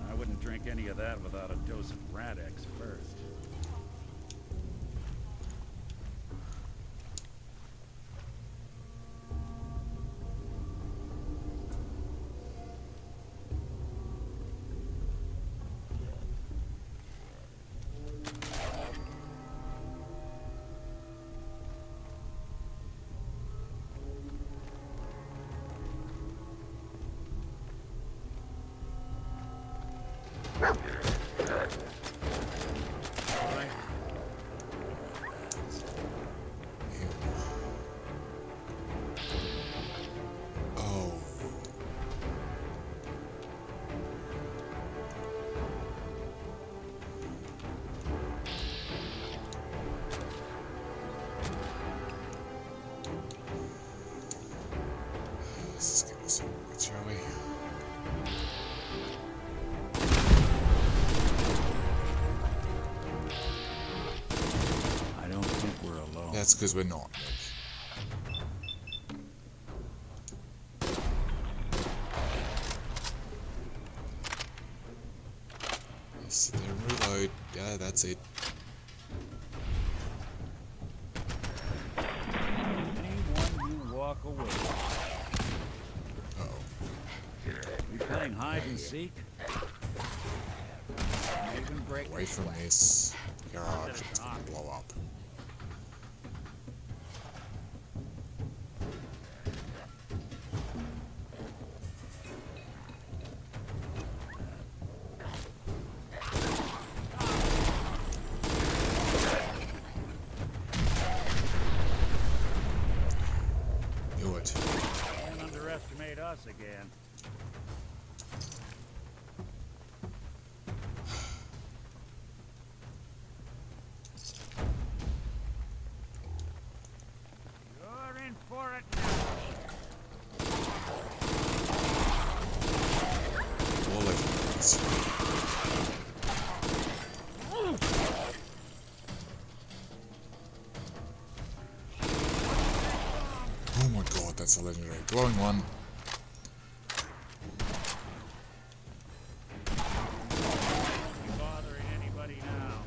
I wouldn't drink any of that without a dose of Radex first. Oh. Let's just get this over with, shall we? I don't think we're alone. That's because we're not, Nick. Sit there and reload. Yeah, that's it. Anyone you walk away. Uh-oh. We playing hide and seek? Even break Away from this garage, it's gonna blow up. Knew it. Don't underestimate us again. You're in for it now. All over this. Oh my god, that's a legendary glowing one. You bothering anybody now?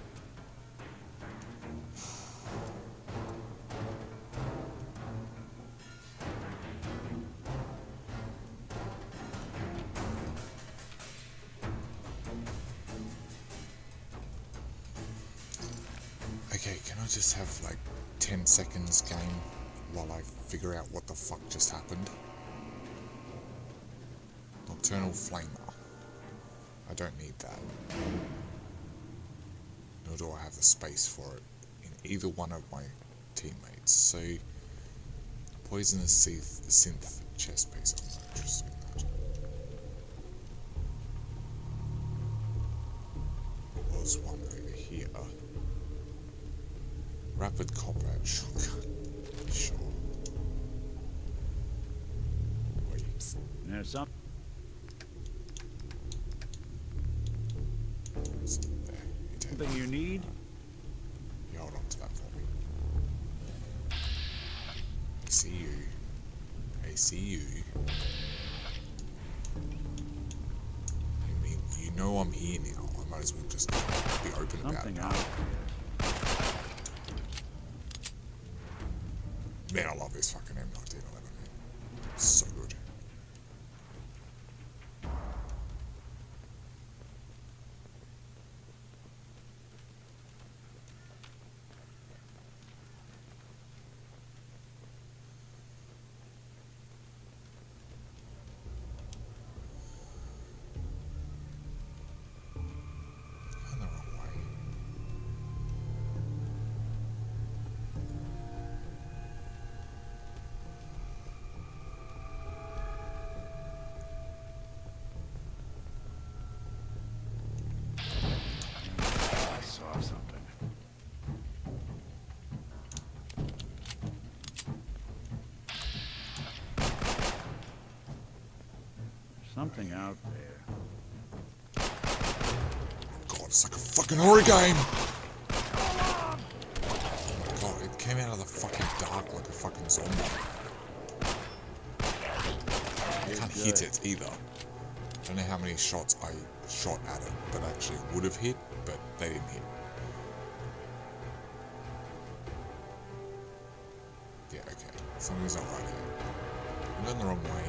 Okay, can I just have like 10 seconds game while I figure out what the fuck just happened? Nocturnal Flamer. I don't need that. Nor do I have the space for it in either one of my teammates. So, Poisonous Synth chest piece. I'm not interested in that. There was one over here. Rapid combat shotgun. Sure. Wait. There's something. Something you need? You hold on to that for me. I see you. I see you. I mean, you know I'm here now. I might as well just be open about it. Man, I love this fucking M1911, man. It's so good. Something out there. God, it's like a fucking horror game! Oh my god, it came out of the fucking dark like a fucking zombie. I can't hit it either. I don't know how many shots I shot at it that actually would have hit, but they didn't hit. Yeah, okay. Something's not right here. I'm going the wrong way.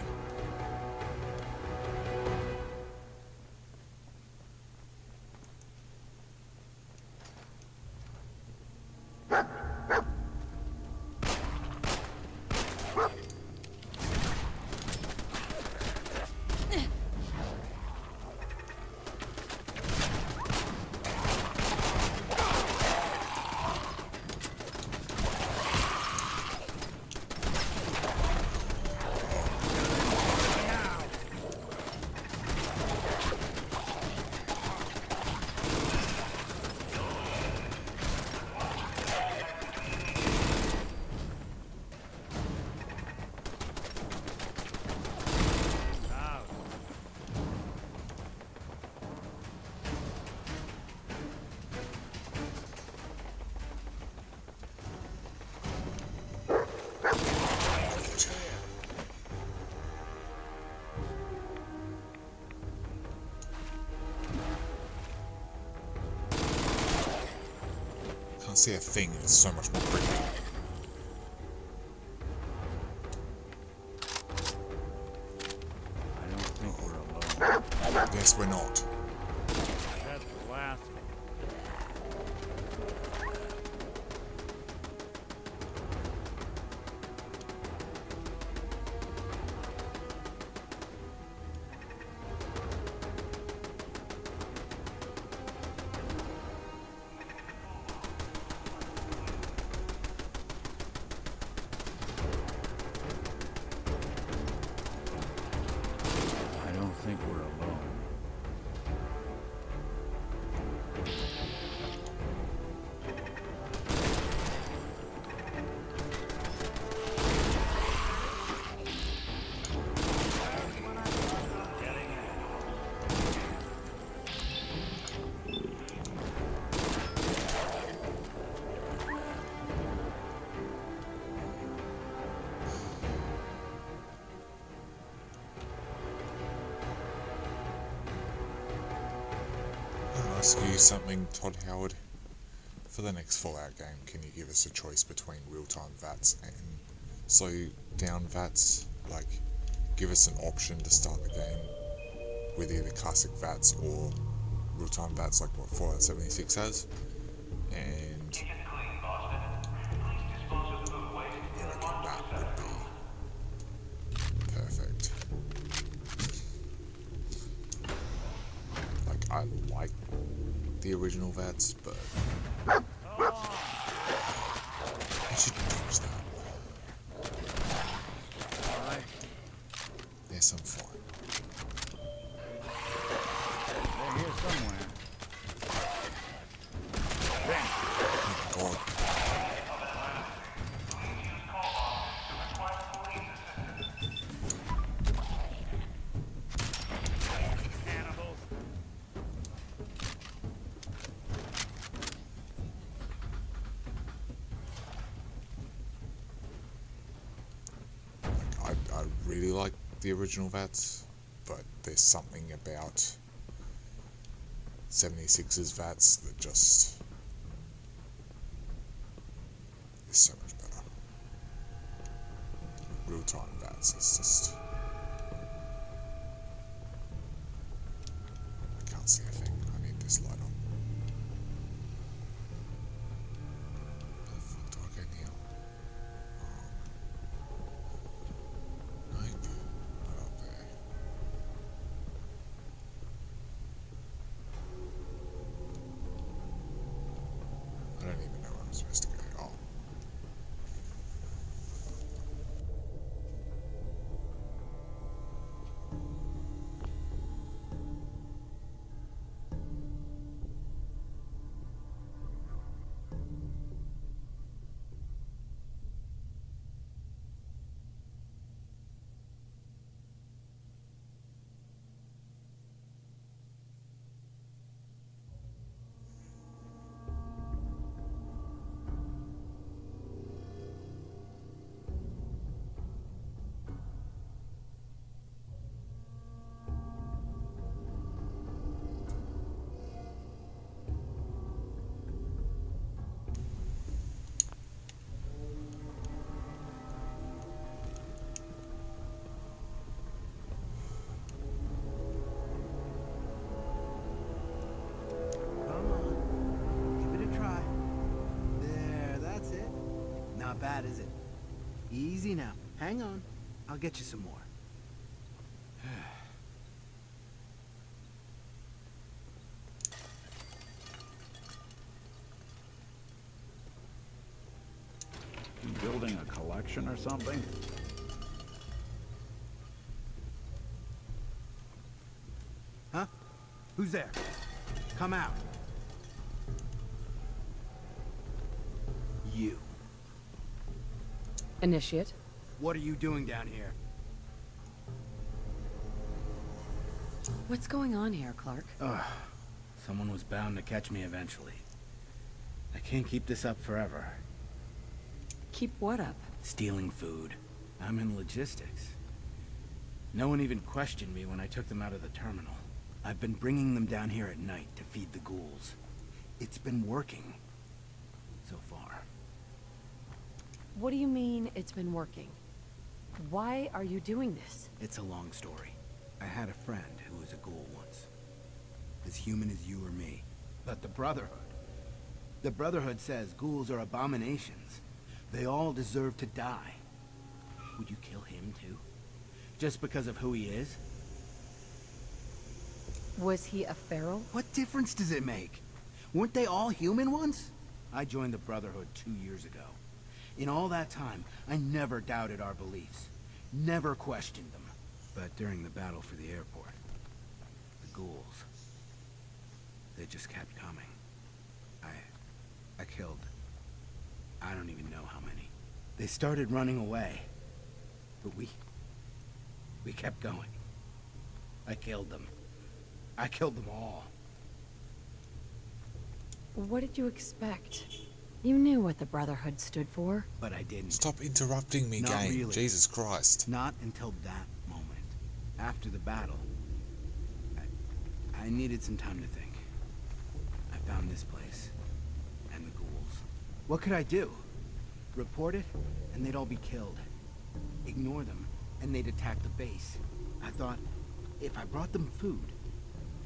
Can't see a thing, it's so much more creepy. I don't think we're alone. Yes, we're not. That's the last. I don't think we're alone. I'll ask you something, Todd Howard. For the next Fallout game, can you give us a choice between real-time VATS and slow down VATS? Like, give us an option to start the game with either classic VATS or real-time VATS like what Fallout 76 has. And I like the original VATS, but I should dodge that. There's some fun. They're here somewhere. Oh God. I really like the original VATS, but there's something about 76's VATS that just is so much better. Real-time VATS is just... I can't see a thing. I need this light on. Where the fuck do I go now? Nope. Not up there. I don't even know where I'm supposed to go. Oh. Not bad, is it? Easy now. Hang on. I'll get you some more. You building a collection or something? Huh? Who's there? Come out. You. Initiate. What are you doing down here? What's going on here, Clark? Someone was bound to catch me eventually. I can't keep this up forever. Keep what up? Stealing food. I'm in logistics. No one even questioned me when I took them out of the terminal. I've been bringing them down here at night to feed the ghouls. It's been working. So far. What do you mean it's been working? Why are you doing this? It's a long story. I had a friend who was a ghoul once. As human as you or me. But the Brotherhood. The Brotherhood says ghouls are abominations. They all deserve to die. Would you kill him too? Just because of who he is? Was he a feral? What difference does it make? Weren't they all human once? I joined the Brotherhood 2 years ago. In all that time, I never doubted our beliefs. Never questioned them. But during the battle for the airport, the ghouls, they just kept coming. I killed, I don't even know how many. They started running away. But we kept going. I killed them. I killed them all. What did you expect? You knew what the Brotherhood stood for. But I didn't. Stop interrupting me, Not game. really. Jesus Christ. Not until that moment. After the battle. I needed some time to think. I found this place. And the ghouls. What could I do? Report it, and they'd all be killed. Ignore them, and they'd attack the base. I thought, if I brought them food,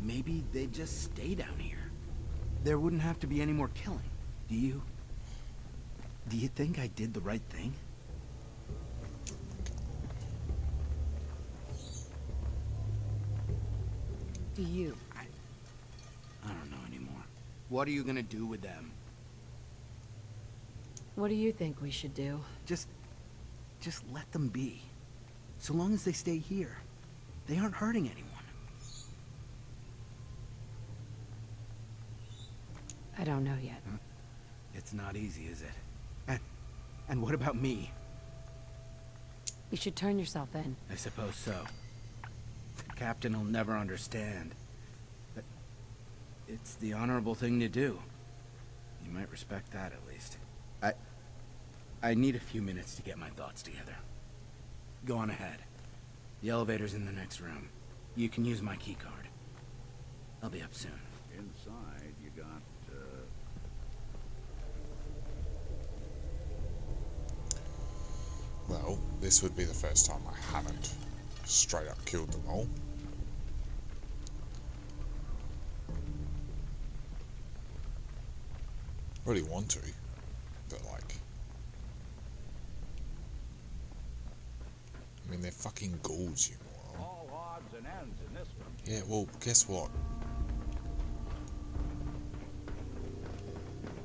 maybe they'd just stay down here. There wouldn't have to be any more killing. Do you think I did the right thing? Do you? What are you gonna do with them? What do you think we should do? Just let them be. So long as they stay here, they aren't hurting anyone. I don't know yet. It's not easy, is it? And what about me? You should turn yourself in. I suppose so. The captain will never understand. But it's the honorable thing to do. You might respect that at least. I need a few minutes to get my thoughts together. Go on ahead. The elevator's in the next room. You can use my key card. I'll be up soon. Inside, you got, Well, this would be the first time I haven't straight up killed them all. Really want to, but like... I mean, they're fucking ghouls, you moron. all odds and ends in this one. Yeah, well, guess what?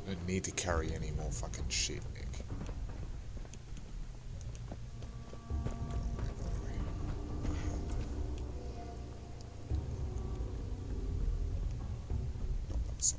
I don't need to carry any more fucking shit, Nick. Not that side.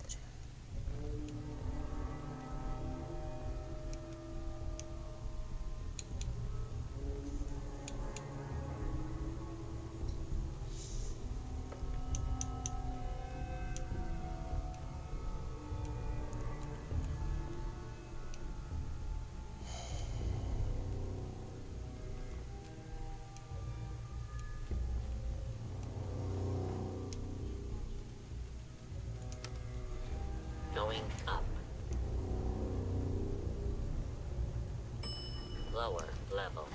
Going up. Lower level.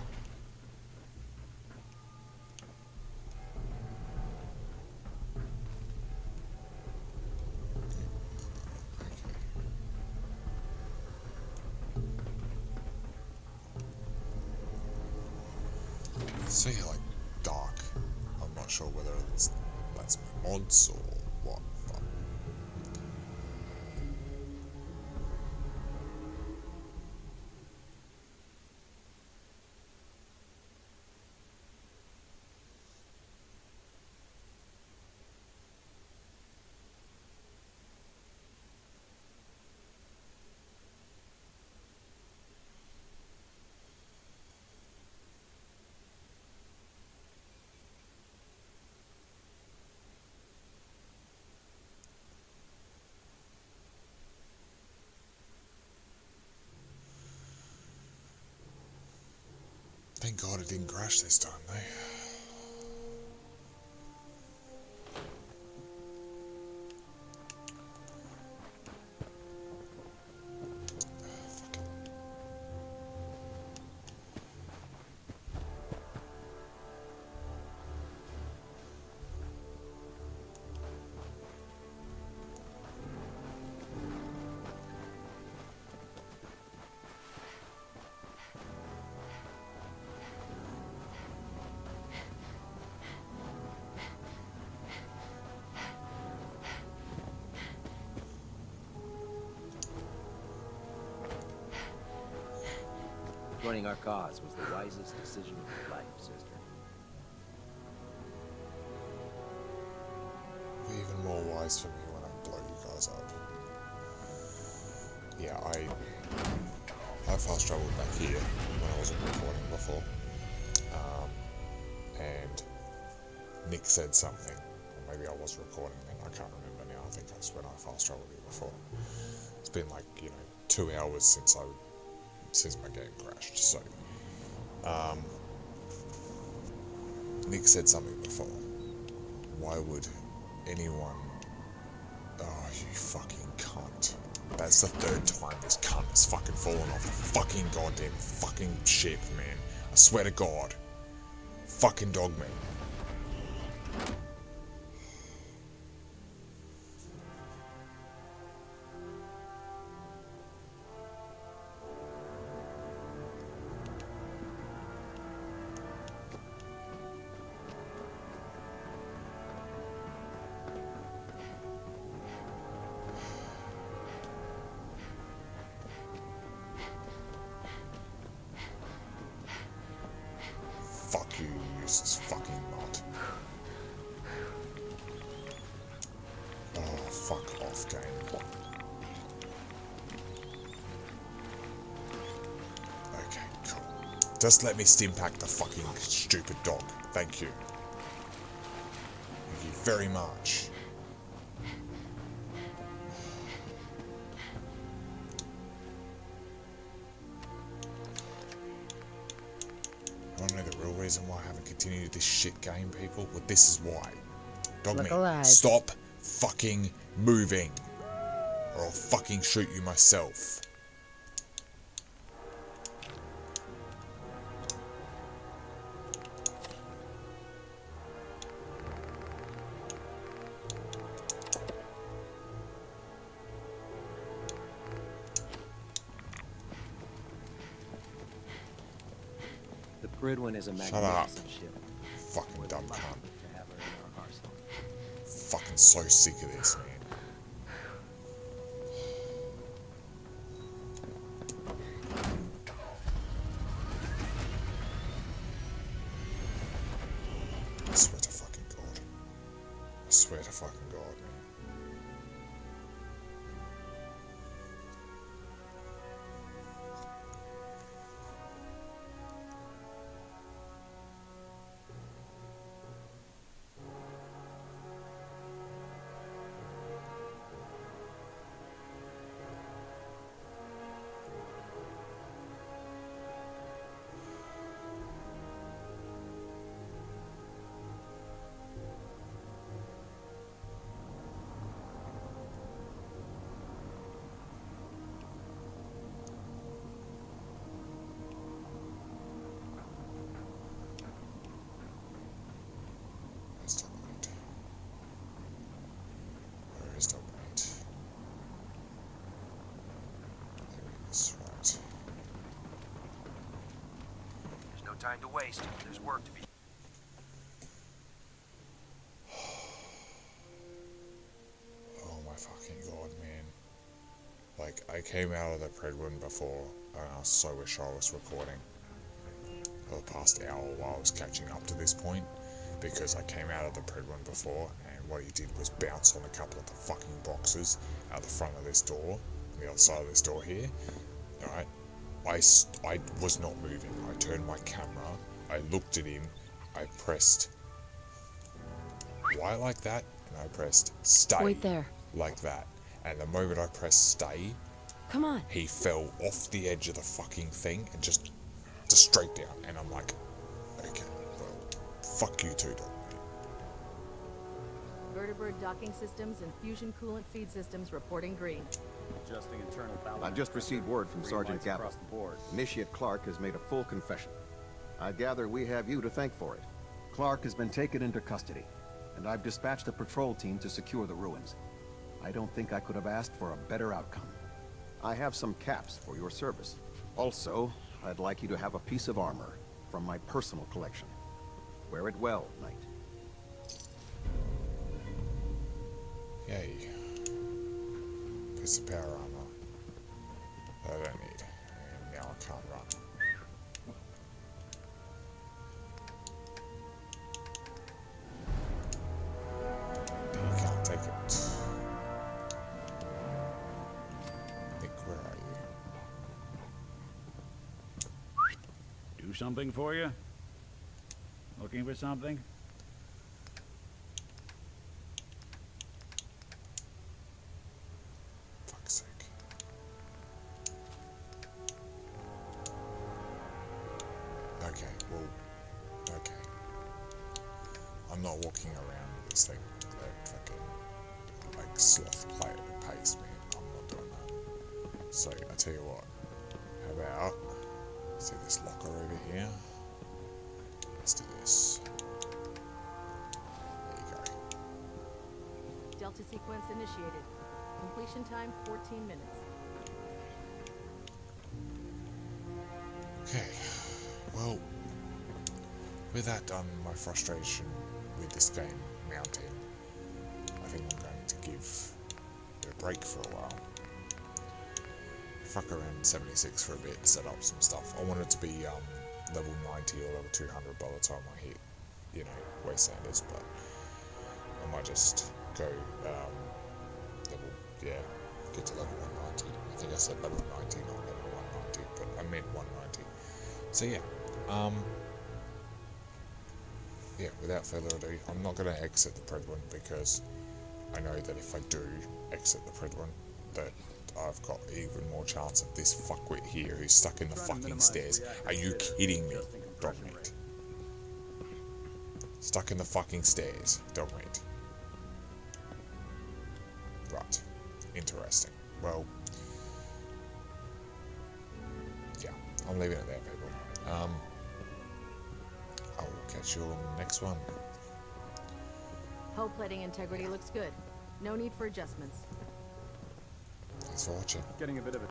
See, like, dark. I'm not sure whether that's my mods or what, but... Thank God it didn't crash this time, though. Joining our cause was the wisest decision of your life, sister. Even more wise for me when I blow you guys up. Yeah, I fast traveled back here when I wasn't recording before. And Nick said something, or maybe I was recording then, I can't remember now. I think that's when I fast traveled here before. It's been like, 2 hours since my game crashed, so Nick said something before. Why would anyone... Oh, you fucking cunt. That's the third time this cunt has fucking fallen off the fucking goddamn fucking ship, man. I swear to God. Fucking Dogmeat. useless fucking mud. Oh, fuck off, game. Okay, cool. Just let me stimpack the fucking stupid dog. Thank you. Thank you very much. You wanna know the real reason why I haven't continued this shit game, people? Well, this is why. Dogmeat, stop fucking moving, or I'll fucking shoot you myself. The Prydwen is a Shut up. magnificent ship. Fucking dumb cunt. To have her in our arsenal. Fucking so sick of this, man. I swear to fucking God. I swear to fucking God, man. Where's Dogmeat? Where is Dogmeat? There he is, right. There's no time to waste. There's work to be. Oh my fucking God, man. Like, I came out of the Prydwen before, and I so wish I was recording for the past hour while I was catching up to this point, because I came out of the Prydwen before, and what he did was bounce on a couple of the fucking boxes out the front of this door, the other side of this door here. Alright, I was not moving. I turned my camera, I looked at him, I pressed Y like that, and I pressed stay. Wait there. Like that. And the moment I pressed stay, Come on. he fell off the edge of the fucking thing and just straight down. And I'm like, okay, well, fuck you too, Dogmeat. Vertibird docking systems and fusion coolant feed systems reporting green. Adjusting internal balance. I've just received word from Green Sergeant lights Gavel. across the board. Initiate Clark has made a full confession. I gather we have you to thank for it. Clark has been taken into custody, and I've dispatched a patrol team to secure the ruins. I don't think I could have asked for a better outcome. I have some caps for your service. Also, I'd like you to have a piece of armor from my personal collection. Wear it well, Knight. Yay. Piece of power armor. That I don't need. And now I can't run. You can't take it. Nick, where are you? Do something for you? Looking for something? Fuck's sake. Okay, well, okay. I'm not walking around with this thing at fucking, like, sloth pace, man. I'm not doing that. So, I tell you what. How about, see this locker over here? Let's do this. There you go. Delta sequence initiated. Completion time 14 minutes. Okay, well, with that done, my frustration with this game mounting, I think I'm going to give it a break for a while. Fuck around 76 for a bit, set up some stuff. I want it to be level 90 or level 200 by the time I hit you know, Wastelanders, but I might just go, level, yeah, get to level 190. I think I said level 90, not level 190, but I meant 190. So yeah, yeah, without further ado, I'm not going to exit the Prydwen because I know that if I do exit the Prydwen, that I've got even more chance of this fuckwit here who's stuck in the fucking stairs. Are you kidding me, Dogmeat? Stuck in the fucking stairs, Dogmeat. Right, interesting. Well, yeah, I'm leaving it there, people. I will catch you on the next one. Hull plating integrity looks good. No need for adjustments. Thanks for watching. Getting a bit of a